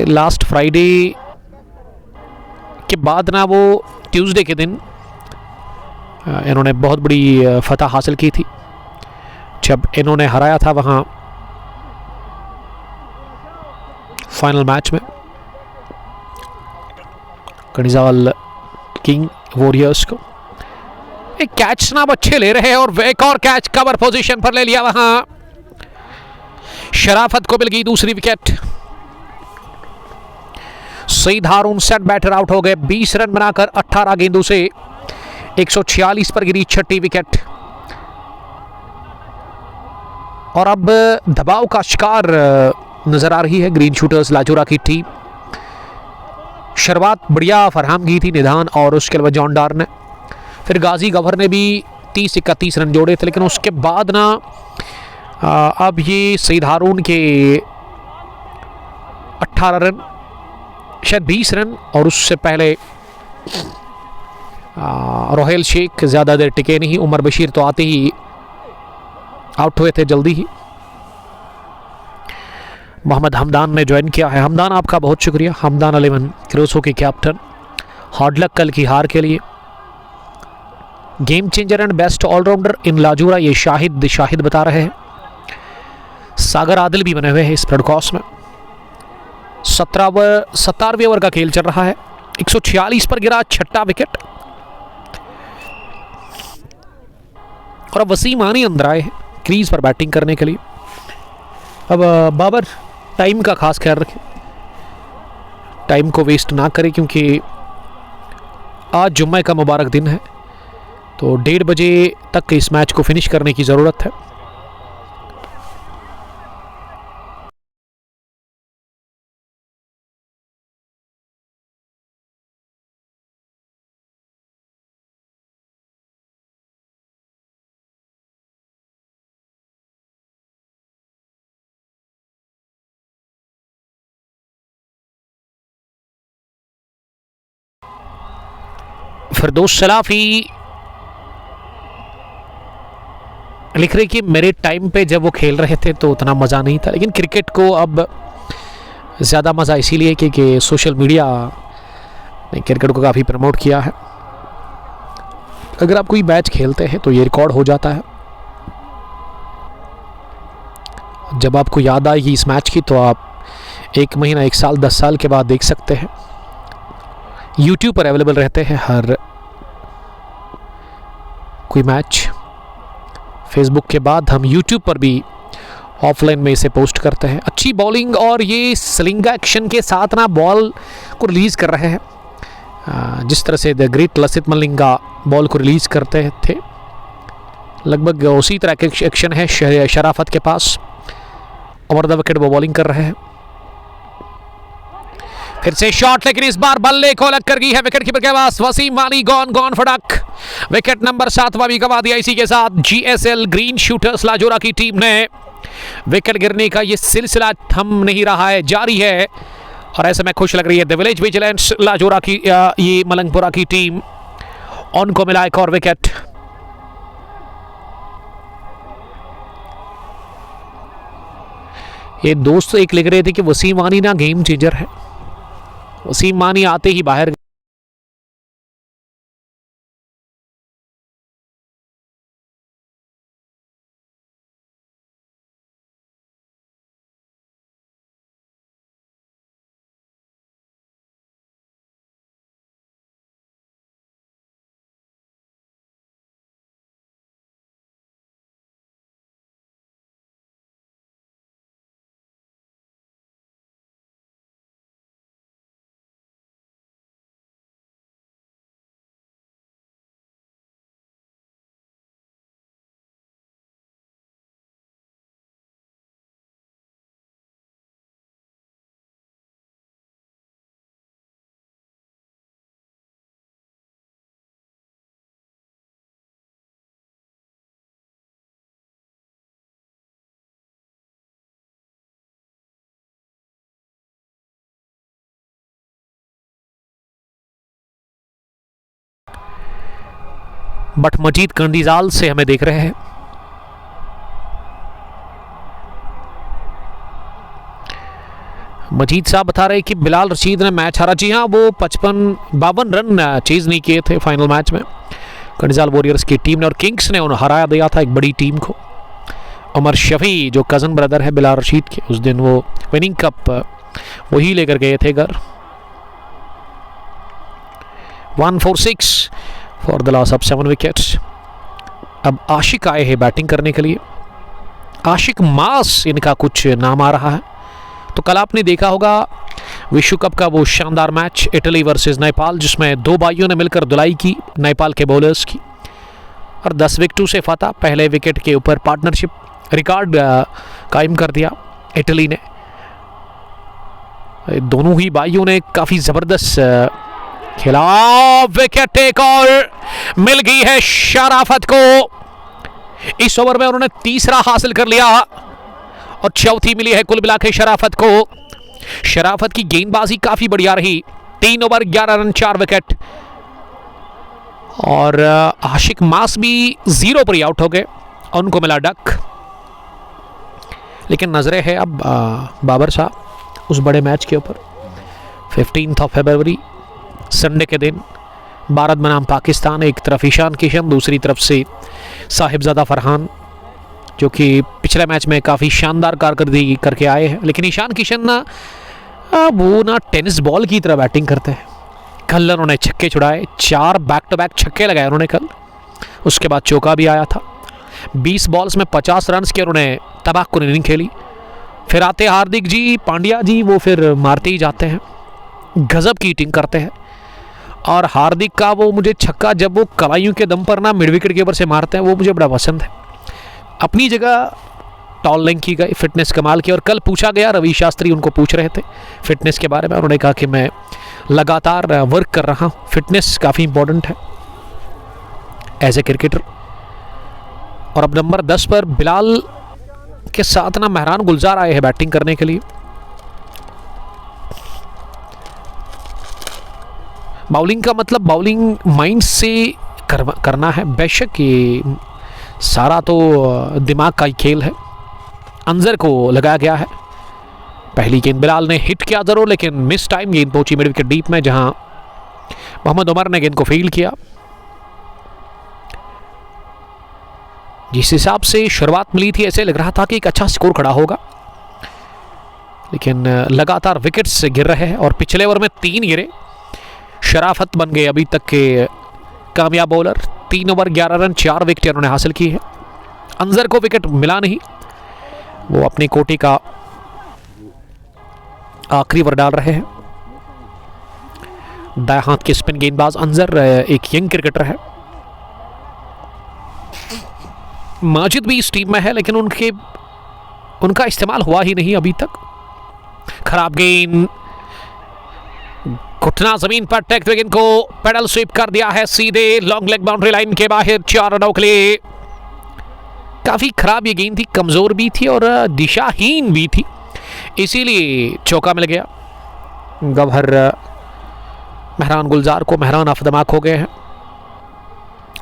लास्ट फ्राइडे के बाद ना वो ट्यूसडे के दिन इन्होंने बहुत बड़ी फतह हासिल की थी, जब इन्होंने हराया था वहाँ फाइनल मैच में कनिजाल किंग वॉरियर्स को। एक कैच ना अच्छे ले रहे हैं, और एक और कैच कवर पोजीशन पर ले लिया वहां। शराफत को मिल गई दूसरी विकेट। सईद हारून सेट बैटर आउट हो गए 20 रन बनाकर 18 गेंदों से 146 पर गिरी 6ठी विकेट। और अब दबाव का शिकार नजर आ रही है ग्रीन शूटर्स लाजोरा की टीम। शुरुआत बढ़िया फरहाम की थी निधान और उसके अलावा जॉन डार ने, फिर गाजी गवर ने भी 30-31 रन जोड़े थे, लेकिन उसके बाद ना अब ये सईद हारून के 18 रन, शायद 20 रन, और उससे पहले रोहेल शेख ज़्यादा देर टिके नहीं। उमर बशीर तो आते ही आउट हुए थे जल्दी ही। मोहम्मद हमदान ने ज्वाइन किया है। हमदान आपका बहुत शुक्रिया। हमदान 11 क्रोसो के कैप्टन। हार्ड लक कल की हार के लिए। Game changer and best all rounder in Lajura ये शाहिद बता रहे हैं। सागर आदिल भी बने हुए हैं इस ब्रॉडकास्ट में। 17वें ओवर का खेल चल रहा है। 146 पर गिरा 6ठा विकेट, और अब वसीम आनी अंदर आए हैं क्रीज पर बैटिंग करने के लिए। अब बाबर टाइम का खास ख्याल रखें, टाइम को वेस्ट ना करें, क्योंकि आज जुम्मे का मुबारक दिन है, तो 1:30 बजे तक इस मैच को फिनिश करने की ज़रूरत है। फिरदौस सलाफी लिख रहे कि मेरे टाइम पे जब वो खेल रहे थे तो उतना मज़ा नहीं था, लेकिन क्रिकेट को अब ज़्यादा मज़ा इसीलिए क्योंकि सोशल मीडिया ने क्रिकेट को काफ़ी प्रमोट किया है। अगर आप कोई मैच खेलते हैं तो ये रिकॉर्ड हो जाता है। जब आपको याद आएगी इस मैच की तो आप 1 महीना, 1 साल, 10 साल के बाद देख सकते हैं। YouTube पर अवेलेबल रहते हैं हर कोई मैच। फेसबुक के बाद हम YouTube पर भी ऑफलाइन में इसे पोस्ट करते हैं। अच्छी बॉलिंग और ये स्लिंग एक्शन के साथ ना बॉल को रिलीज़ कर रहे हैं। जिस तरह से the great Lasith Malinga ball को रिलीज़ करते थे, लगभग उसी तरह के एक्शन है शराफत के पास। ओवर द विकेट वो बॉलिंग कर रहे हैं। फिर से शॉट, लेकिन इस बार बल्ले को लग कर गई है विकेट कीपर के पास। वसीम वानी गॉन फटक। विकेट नंबर 7वां भी गंवा दिया। इसी के साथ GSL ग्रीन शूटर्स लाजोरा की टीम ने विकेट गिरने का ये सिलसिला थम नहीं रहा है, जारी है। और ऐसे में खुश लग रही है द विलेज विजिलेंस लाजोरा की ये मलंगपुरा की टीम। उनको मिला एक और विकेट। ये दोस्त एक लिख रहे थे कि वसीम वानी ना गेम चेंजर है। वसीम वानी आते ही बाहर बट मजीद कंदीजाल से हमें देख रहे हैं। मजीद साहब बता रहे कि बिलाल रशीद ने मैच हारा। जी हाँ, वो 52 रन चेज नहीं किए थे फाइनल मैच में कंदीजाल वॉरियर्स की टीम ने, और किंग्स ने उन्हें हराया दिया था एक बड़ी टीम को। उमर शफी जो कज़न ब्रदर है बिलाल रशीद के, उस दिन वो विनिंग कप वही लेकर गए थे घर। 146 for the loss of 7 wickets. अब आशिक आए हैं बैटिंग करने के लिए। आशिक मास इनका कुछ नाम आ रहा है। तो कल आपने देखा होगा विश्व कप का वो शानदार मैच इटली वर्सेस नेपाल, जिसमें 2 भाइयों ने मिलकर धुलाई की नेपाल के बॉलर्स की और 10 विकेटों से फतह। पहले विकेट के ऊपर पार्टनरशिप रिकॉर्ड कायम कर दिया इटली ने। दोनों ही भाइयों ने काफ़ी ज़बरदस्त खेला। विकेट एक और मिल गई है शराफत को। इस ओवर में उन्होंने तीसरा हासिल कर लिया और चौथी मिली है कुल मिला के शराफत को। शराफत की गेंदबाजी काफी बढ़िया रही। 3 ओवर 11 रन 4 विकेट। और आशिक मास भी 0 पर ही आउट हो गए, उनको मिला डक। लेकिन नजरें है अब बाबर साहब उस बड़े मैच के ऊपर। 15 फरवरी संडे के दिन भारत बनाम पाकिस्तान, एक तरफ ईशान किशन, दूसरी तरफ से साहिबजादा फरहान, जो कि पिछले मैच में काफ़ी शानदार कारकर्दगी करके आए हैं। लेकिन ईशान किशन वो टेनिस बॉल की तरह बैटिंग करते हैं। कल उन्होंने छक्के छुड़ाए, 4 बैक टू बैक छक्के लगाए उन्होंने कल। उसके बाद चौका भी आया था। 20 बॉल्स में 50 रन की उन्होंने तबाहकुन इनिंग खेली। फिर आते हार्दिक जी, पांड्या जी, वो फिर मारते ही जाते हैं, गजब की हिटिंग करते हैं। और हार्दिक का वो मुझे छक्का जब वो कलाइयों के दम पर मिड विकेट के ऊपर से मारते हैं, वो मुझे बड़ा पसंद है। अपनी जगह टॉल लेंथ की गई, फिटनेस कमाल की। और कल पूछा गया, रवि शास्त्री उनको पूछ रहे थे फिटनेस के बारे में, उन्होंने कहा कि मैं लगातार वर्क कर रहा हूँ, फिटनेस काफ़ी इंपॉर्टेंट है एज ए क्रिकेटर। और अब नंबर 10 पर बिलाल के साथ मेहरान गुलजार आए हैं बैटिंग करने के लिए। बाउलिंग का मतलब बाउलिंग माइंड से करना है। बेशक ये सारा तो दिमाग का ही खेल है। अंजर को लगाया गया है। पहली गेंद बिलाल ने हिट किया जरूर, लेकिन मिस टाइम गेंद पहुंची मिड विकेट डीप में, जहां मोहम्मद उमर ने गेंद को फील्ड किया। जिस हिसाब से शुरुआत मिली थी ऐसे लग रहा था कि एक अच्छा स्कोर खड़ा होगा, लेकिन लगातार विकेट्स गिर रहे हैं और पिछले ओवर में 3 गिरे। शराफत बन गए अभी तक के कामयाब बॉलर। 3 ओवर 11 रन 4 विकेट उन्होंने हासिल की है। अंजर को विकेट मिला नहीं, वो अपनी कोटी का आखिरी ओवर डाल रहे हैं। दाएं हाथ के स्पिन गेंदबाज अंजर एक यंग क्रिकेटर है। माजिद भी इस टीम में है, लेकिन उनका इस्तेमाल हुआ ही नहीं अभी तक। खराब गेंद, घुटना जमीन पर टेकते गेंद को पेडल स्वीप कर दिया है सीधे लॉन्ग लेग बाउंड्री लाइन के बाहर 4 रनों के लिए। काफी खराब ये गेंद थी, कमजोर भी थी और दिशाहीन भी थी, इसीलिए चौका मिल गया। गवहर मेहरान गुलजार को मेहरान अफदमाक हो गए हैं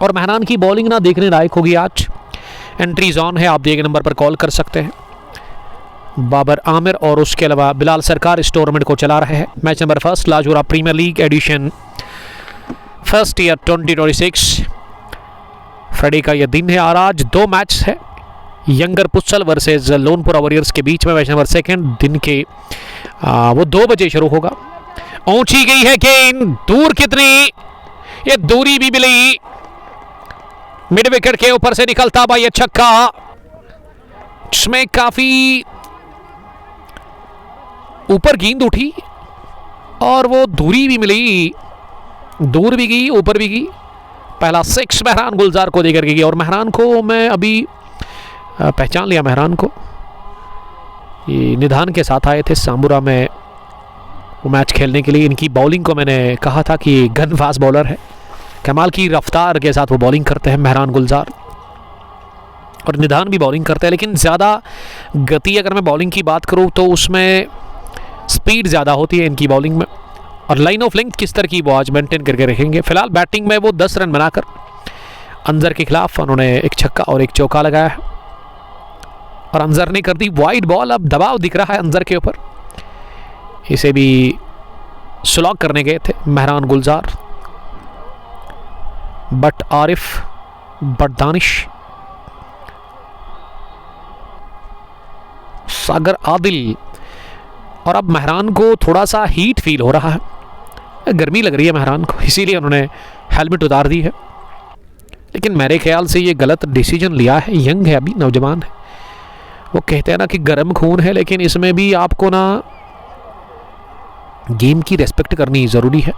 और मेहरान की बॉलिंग ना देखने लायक होगी आज। एंट्रीज ऑन है, आप दिए गए नंबर पर कॉल कर सकते हैं। बाबर आमिर और उसके अलावा बिलाल सरकार इस टूर्नामेंट को चला रहे हैं। Match number 1 Lajura premier league edition first year 2026। Friday का यह दिन है और आज 2 मैच है। यंगर पुस्सल वर्सेस लोनपुरा वॉरियर्स के बीच में मैच नंबर 2 दिन के वो 2 बजे शुरू होगा। ऊंची गई है गेंद, दूर कितनी, ये दूरी भी मिली, मिड विकेट के ऊपर से निकलता हुआ यह छक्का, जिसमें काफी ऊपर गेंद उठी और वो दूरी भी मिली, दूर भी गई ऊपर भी गई। पहला 6 मेहरान गुलजार को देकर गई और मेहरान को मैं अभी पहचान लिया। मेहरान को ये निधान के साथ आए थे सांबुरा में वो मैच खेलने के लिए। इनकी बॉलिंग को मैंने कहा था कि गन फास्ट बॉलर है, कमाल की रफ्तार के साथ वो बॉलिंग करते हैं मेहरान गुलजार, और निधान भी बॉलिंग करते हैं। लेकिन ज़्यादा गति अगर मैं बॉलिंग की बात करूँ तो उसमें स्पीड ज़्यादा होती है इनकी बॉलिंग में, और लाइन ऑफ लेंथ किस तरह की वो आज मेंटेन करके रखेंगे। फिलहाल बैटिंग में वो 10 रन बनाकर अंजर के खिलाफ उन्होंने एक छक्का और एक चौका लगाया है और अंजर ने कर दी वाइड बॉल। अब दबाव दिख रहा है अंजर के ऊपर, इसे भी स्लॉग करने गए थे मेहरान गुलजार, बट आरिफ, बट दानिश, सागर आदिल, और अब मेहरान को थोड़ा सा हीट फील हो रहा है, गर्मी लग रही है मेहरान को, इसीलिए उन्होंने हेलमेट उतार दी है। लेकिन मेरे ख्याल से ये गलत डिसीजन लिया है। यंग है, अभी नौजवान है। वो कहते हैं ना कि गर्म खून है, लेकिन इसमें भी आपको ना गेम की रेस्पेक्ट करनी ज़रूरी है।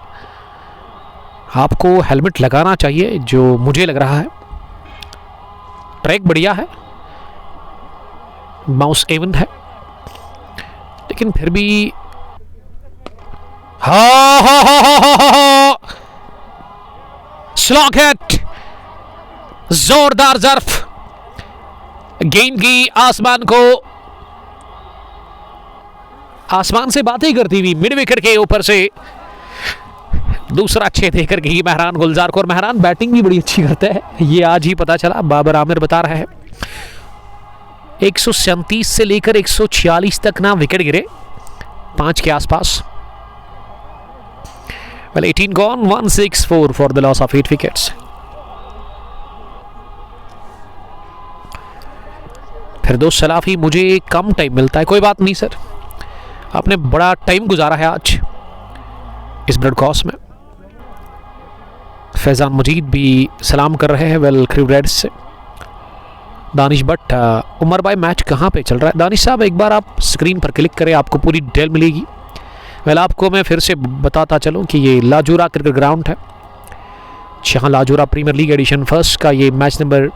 आपको हेलमेट लगाना चाहिए, जो मुझे लग रहा है। ट्रैक बढ़िया है, माउस एवन है, लेकिन फिर भी स्लॉग हिट, जोरदार जर्फ, गेंद की आसमान से बातें करती हुई मिड विकेट के ऊपर से दूसरा 6 देकर गई मेहरान गुलजार को। और मेहरान बैटिंग भी बड़ी अच्छी करता है, ये आज ही पता चला। बाबर आमिर बता रहे हैं 137 से लेकर 146 तक ना विकेट गिरे, 5 के आसपास। Well, 18 gone, 164 for the loss of 8 wickets. फिरदौस सलाफी, मुझे कम टाइम मिलता है। कोई बात नहीं सर, आपने बड़ा टाइम गुजारा है आज इस ब्रॉडकास्ट में। फैजान मजीद भी सलाम कर रहे हैं वेल क्रिव रेड्स से। दानिश भट्ट, उमर भाई मैच कहाँ पे चल रहा है? दानिश साहब एक बार आप स्क्रीन पर क्लिक करें, आपको पूरी डिटेल मिलेगी। वेल आपको मैं फिर से बताता चलूँ कि ये लाजोरा क्रिकेट ग्राउंड है, जहाँ लाजोरा प्रीमियर लीग एडिशन फर्स्ट का ये मैच नंबर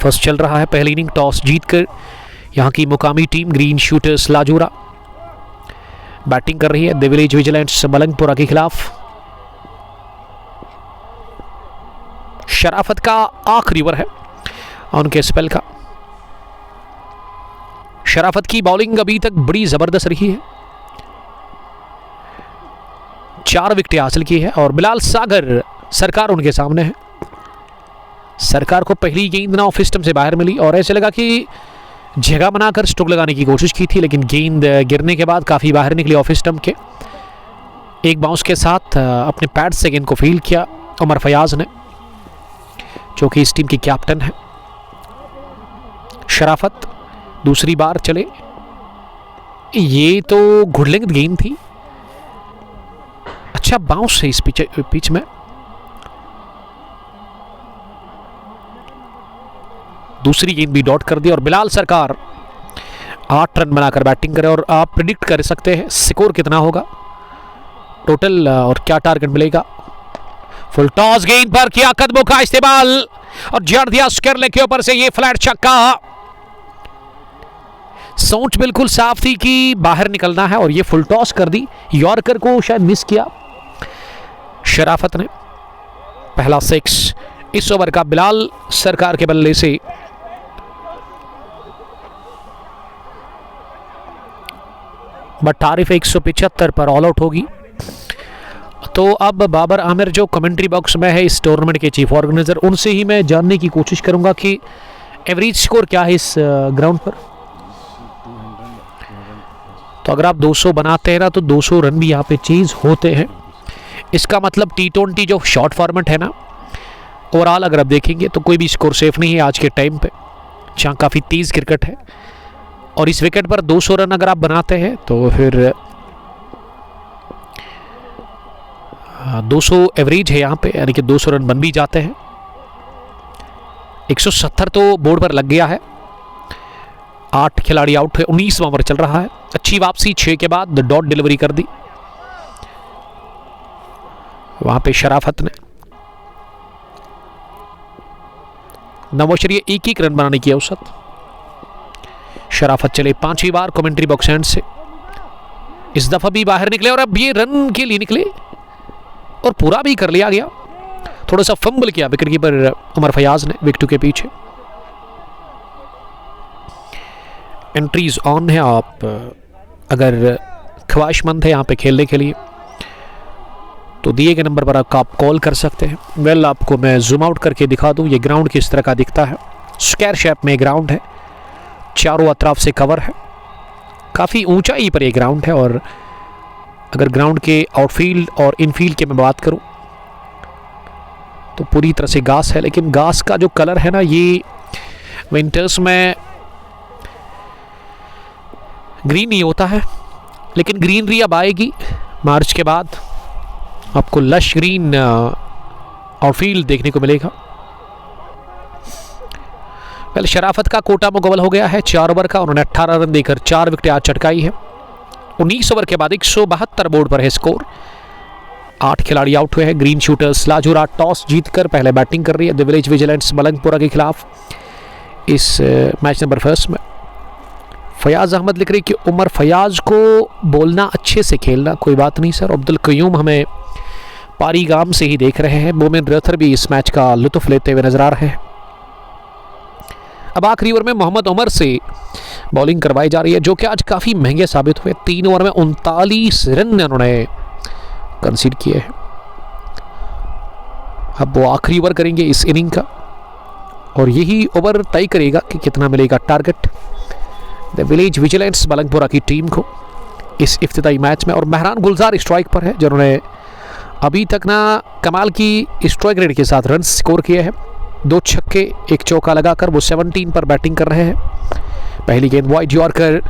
1 चल रहा है। पहली इनिंग टॉस जीतकर यहाँ की मुकामी टीम ग्रीन शूटर्स लाजोरा बैटिंग कर रही है द विलेज विजिलेंट्स मलंगपुरा के खिलाफ। शराफत का आखिरी ओवर है उनके स्पेल का। शराफत की बॉलिंग अभी तक बड़ी जबरदस्त रही है, 4 विकेटें हासिल की है और बिलाल सागर सरकार उनके सामने है। सरकार को पहली गेंद ना ऑफ स्टंप से बाहर मिली और ऐसे लगा कि जगह बनाकर स्ट्रोक लगाने की कोशिश की थी, लेकिन गेंद गिरने के बाद काफ़ी बाहर निकली ऑफ स्टंप के। एक बाउंस के साथ अपने पैड से गेंद को फील्ड किया उमर फयाज ने, जो कि इस टीम के कैप्टन है। शराफत दूसरी बार चले, ये तो गुड लेंथ गेंद थी, अच्छा बाउंस है इस पिच में। दूसरी गेंद भी डॉट कर दी और बिलाल सरकार 8 रन बनाकर बैटिंग करें। और आप प्रिडिक्ट कर सकते हैं स्कोर कितना होगा टोटल और क्या टारगेट मिलेगा। फुल टॉस गेंद पर किया कदमों का इस्तेमाल और जड़ दिया स्केरले के ऊपर से ये फ्लैट छक्का। सोच बिल्कुल साफ थी कि बाहर निकलना है और ये फुल टॉस कर दी। यॉर्कर को शायद मिस किया शराफत ने। पहला 6 इस ओवर का बिलाल सरकार के बल्ले से। बट तारीफ 175 पर ऑल आउट होगी। तो अब बाबर आमिर जो कमेंट्री बॉक्स में है इस टूर्नामेंट के चीफ ऑर्गेनाइजर, उनसे ही मैं जानने की कोशिश करूंगा कि एवरेज स्कोर क्या है इस ग्राउंड पर। तो अगर आप 200 बनाते हैं ना तो 200 रन भी यहाँ पे चेज होते हैं। इसका मतलब T20 जो शॉर्ट फॉर्मेट है ना, ओवरऑल अगर आप देखेंगे तो कोई भी स्कोर सेफ नहीं है आज के टाइम पे, जहाँ काफ़ी तेज़ क्रिकेट है। और इस विकेट पर 200 रन अगर आप बनाते हैं तो फिर 200 एवरेज है यहाँ पे, यानी कि 200 रन बन भी जाते हैं। 170 तो बोर्ड पर लग गया है। 8 खिलाड़ी आउट है, 19वां ओवर चल रहा है। अच्छी वापसी 6 के बाद डॉट डिलीवरी कर दी वहां पे शराफत ने। नवोशरिया 1 रन बनाने की औसत। शराफत चले 5वीं बार कमेंट्री बॉक्स एंड से। इस दफा भी बाहर निकले और अब ये रन के लिए निकले और पूरा भी कर लिया गया। थोड़ा सा फंबल किया विकेट कीपर उमर फयाज ने विकेट के पीछे। एंट्रीज ऑन है, आप अगर ख्वाहिशमंद है यहाँ पे खेलने के लिए तो दिए गए नंबर पर आप कॉल कर सकते हैं। वेल आपको मैं जूम आउट करके दिखा दूँ ये ग्राउंड किस तरह का दिखता है। स्क्वायर शेप में ग्राउंड है, चारों अतराफ से कवर है, काफ़ी ऊंचाई पर ये ग्राउंड है। और अगर ग्राउंड के आउटफील्ड और इनफील्ड की मैं बात करूं तो पूरी तरह से घास है, लेकिन घास का जो कलर है ना ये विंटर्स में ग्रीन नहीं होता है, लेकिन ग्रीनरी अब आएगी मार्च के बाद। आपको लश ग्रीन आउटफील्ड देखने को मिलेगा। वेल शराफत का कोटा मुकम्मल हो गया है 4 ओवर का। उन्होंने 18 रन देकर 4 विकेटें आज चटकाई है। 19 ओवर के बाद 172 बोर्ड पर है स्कोर। 8 खिलाड़ी आउट हुए हैं। ग्रीन शूटर्स लाजूरा टॉस जीतकर पहले बैटिंग कर रही है द विलेज विजिलेंट्स मलंगपुरा के खिलाफ इस मैच नंबर 1 में। फयाज अहमद लिख रही कि उमर फयाज को बोलना अच्छे से खेलना, कोई बात नहीं सर। अब्दुल कयूम हमें पारी गाम से ही देख रहे हैं। मोमिन रथर भी इस मैच का लुत्फ लेते हुए नजर आ रहे हैं। अब आखिरी ओवर में मोहम्मद उमर से बॉलिंग करवाई जा रही है, जो कि आज काफ़ी महंगे साबित हुए। 3 ओवर में 39 रन उन्होंने कंसीड किए हैं। अब वो आखिरी ओवर करेंगे इस इनिंग का और यही ओवर तय करेगा कि कितना मिलेगा टारगेट द विलेज विजिलेंट्स मलंगपुरा की टीम को इस इफ्तिताई मैच में। और महरान गुलजार स्ट्राइक पर है, जिन्होंने अभी तक ना कमाल की स्ट्राइक रेट के साथ रन स्कोर किए हैं। 2 छक्के 1 चौका लगाकर वो 17 पर बैटिंग कर रहे हैं। पहली गेंद वाइड यॉर्कर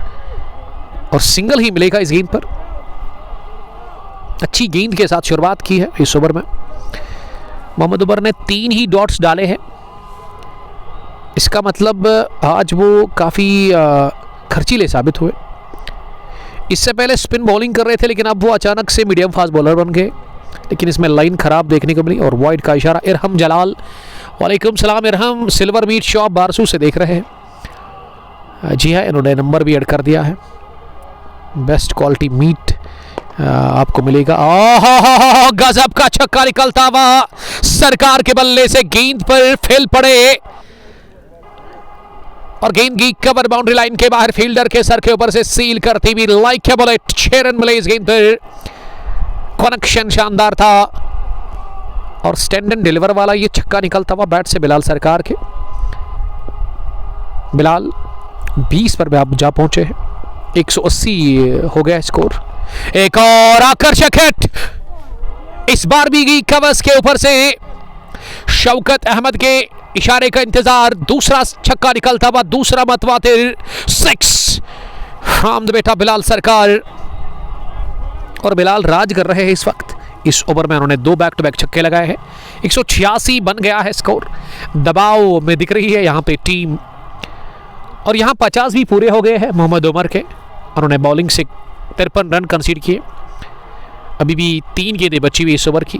और सिंगल ही मिलेगा इस गेंद पर। अच्छी गेंद के साथ शुरुआत की है इस ओवर में। मोहम्मद उमर ने 3 ही डॉट्स डाले हैं। इसका मतलब आज वो काफ़ी खर्चीले साबित हुए। इससे पहले स्पिन बॉलिंग कर रहे थे, लेकिन अब वो अचानक से मीडियम फास्ट बॉलर बन गए। लेकिन इसमें लाइन खराब देखने को मिली और वाइड का इशारा। इरहम जलाल, वालेकुम सलाम Irham, silver meat shop Barsu से देख रहे हैं। जी हाँ, इन्होंने नंबर भी ऐड कर दिया है। बेस्ट क्वालिटी मीट आपको मिलेगा। गजब का छक्का निकलता हुआ सरकार के बल्ले से गेंद पर फैल पड़े और गेंद की कवर बाउंड्री लाइन के बाहर फील्डर के सर के ऊपर से सील करती हुई लाइक ए बुलेट 6 रन मिले इस गेंद पर। कनेक्शन शानदार था और स्टैंड एंड डिलीवर वाला ये छक्का निकलता हुआ बैट से बिलाल सरकार के। बिलाल 20 पर भी आप जा पहुंचे हैं। 180 हो गया स्कोर। एक और आकर्षक हिट, इस बार भी कवर्स के ऊपर से शौकत अहमद के इशारे का इंतजार, दूसरा छक्का निकलता हुआ, दूसरा मतवातिर 6 हामद बेटा बिलाल सरकार। और बिलाल राज कर रहे हैं इस वक्त। इस ओवर में उन्होंने 2 बैक टू बैक छक्के लगाए हैं। 186 बन गया है स्कोर। दबाव में दिख रही है यहाँ पे टीम, और यहाँ 50 भी पूरे हो गए हैं मोहम्मद उमर के। उन्होंने बॉलिंग से 53 रन कंसीड किए। अभी भी 3 गेंदें बची हुई इस ओवर की।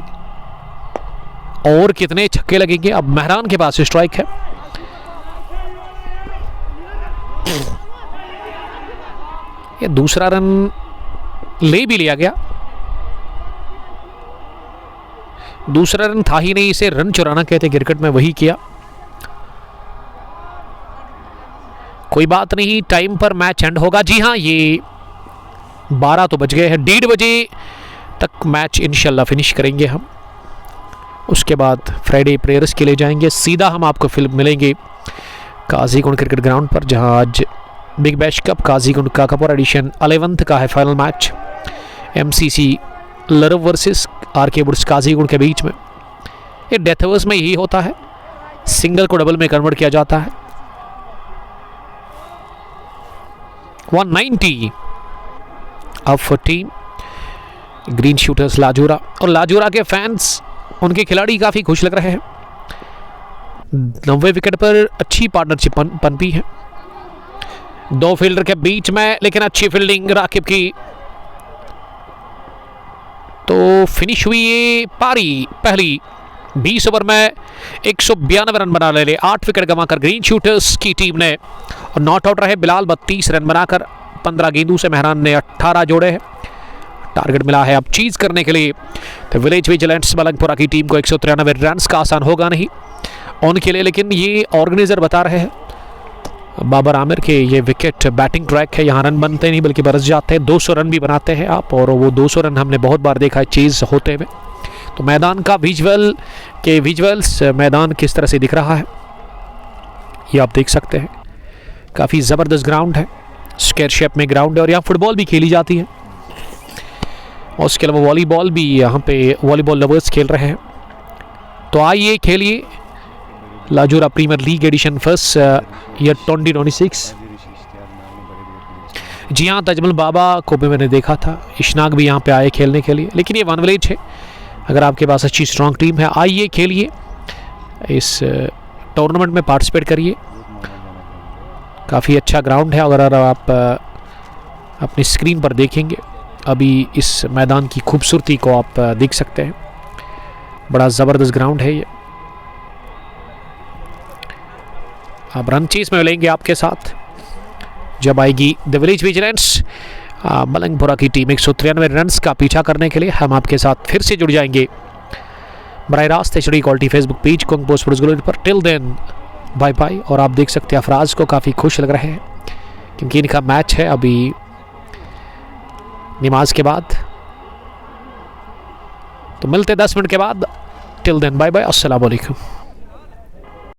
और कितने छक्के लगेंगे? अब मेहरान के पास स्ट्राइक है। ये दूसरा रन ले भी लिया गया। दूसरा रन था ही नहीं, इसे रन चुराना कहते क्रिकेट में, वही किया। कोई बात नहीं, टाइम पर मैच एंड होगा। जी हाँ, ये 12 तो बज गए हैं। 1:30 बजे तक मैच इंशाल्लाह फिनिश करेंगे हम। उसके बाद फ्राइडे प्रेयर्स के लिए जाएंगे। सीधा हम आपको फिल्म मिलेंगे काजीकुंड क्रिकेट ग्राउंड पर, जहां आज बिग बैश कप काजीकुंड का कपर एडिशन 11th का है फाइनल मैच। MCC लरव वर्सेस RK वुड्स काजीकुंड के बीच में। ये डेथ ओवर्स में यही होता है, सिंगल को डबल में कन्वर्ट किया जाता है। 190 अब फॉर टीम ग्रीन शूटर्स लाजोरा। और लाजोरा के फैंस, उनके खिलाड़ी काफ़ी खुश लग रहे हैं। 90 विकेट पर अच्छी पार्टनरशिप पनपी है 2 फील्डर के बीच में, लेकिन अच्छी फील्डिंग राकिब की। तो फिनिश हुई ये पारी पहली। 20 ओवर में 192 रन बना ले 8 विकेट गंवाकर ग्रीन शूटर्स की टीम ने। और नॉट आउट रहे बिलाल 32 रन बनाकर। 15 गेंदों से मेहरान ने 18 जोड़े हैं। टारगेट मिला है अब चीज करने के लिए। तो विलेज विजिलेंट्स मलंगपुरा की टीम को 193 रन का आसान होगा नहीं उनके लिए, लेकिन ये ऑर्गेनाइजर बता रहे हैं बाबर आमिर के ये विकेट बैटिंग ट्रैक है, यहाँ रन बनते नहीं बल्कि बरस जाते हैं। 200 रन भी बनाते हैं आप, और वो 200 रन हमने बहुत बार देखा है चेज होते हुए। तो मैदान का विजुअल्स मैदान किस तरह से दिख रहा है ये आप देख सकते हैं। काफ़ी ज़बरदस्त ग्राउंड है, स्क्वायर शेप में ग्राउंड है, और यहाँ फुटबॉल भी खेली जाती है। और उसके अलावा वॉलीबॉल भी, यहाँ पे वॉलीबॉल लवर्स खेल रहे हैं। तो आइए खेलिए Lajura premier league edition first year 2026। जी हाँ, तजमल बाबा को भी मैंने देखा था, इशनाक भी यहाँ पे आए खेलने के लिए। लेकिन ये वन विलेज है, अगर आपके पास अच्छी स्ट्रॉन्ग टीम है आइए खेलिए, इस टूर्नामेंट में पार्टिसिपेट करिए। काफ़ी अच्छा ग्राउंड है। अगर आप अपनी स्क्रीन पर देखेंगे अभी इस मैदान की खूबसूरती को आप देख सकते हैं। बड़ा ज़बरदस्त ग्राउंड है ये। अब रन चेस में मिलेंगे आपके साथ जब आएगी द विलेज विजिलेंट्स मलंगपुरा की टीम। 193 रन का पीछा करने के लिए हम आपके साथ फिर से जुड़ जाएंगे बराह रास्त HD क्वालिटी फेसबुक पेज कुंग पोस्ट स्पोर्ट्स ग्लोरी पर। Till then bye bye. और आप देख सकते हैं अफराज को काफ़ी खुश लग रहे हैं क्योंकि इनका मैच है अभी नमाज के बाद। तो मिलते 10 मिनट के बाद। टिल देन बाय बाय, अस्सलाम वालेकुम।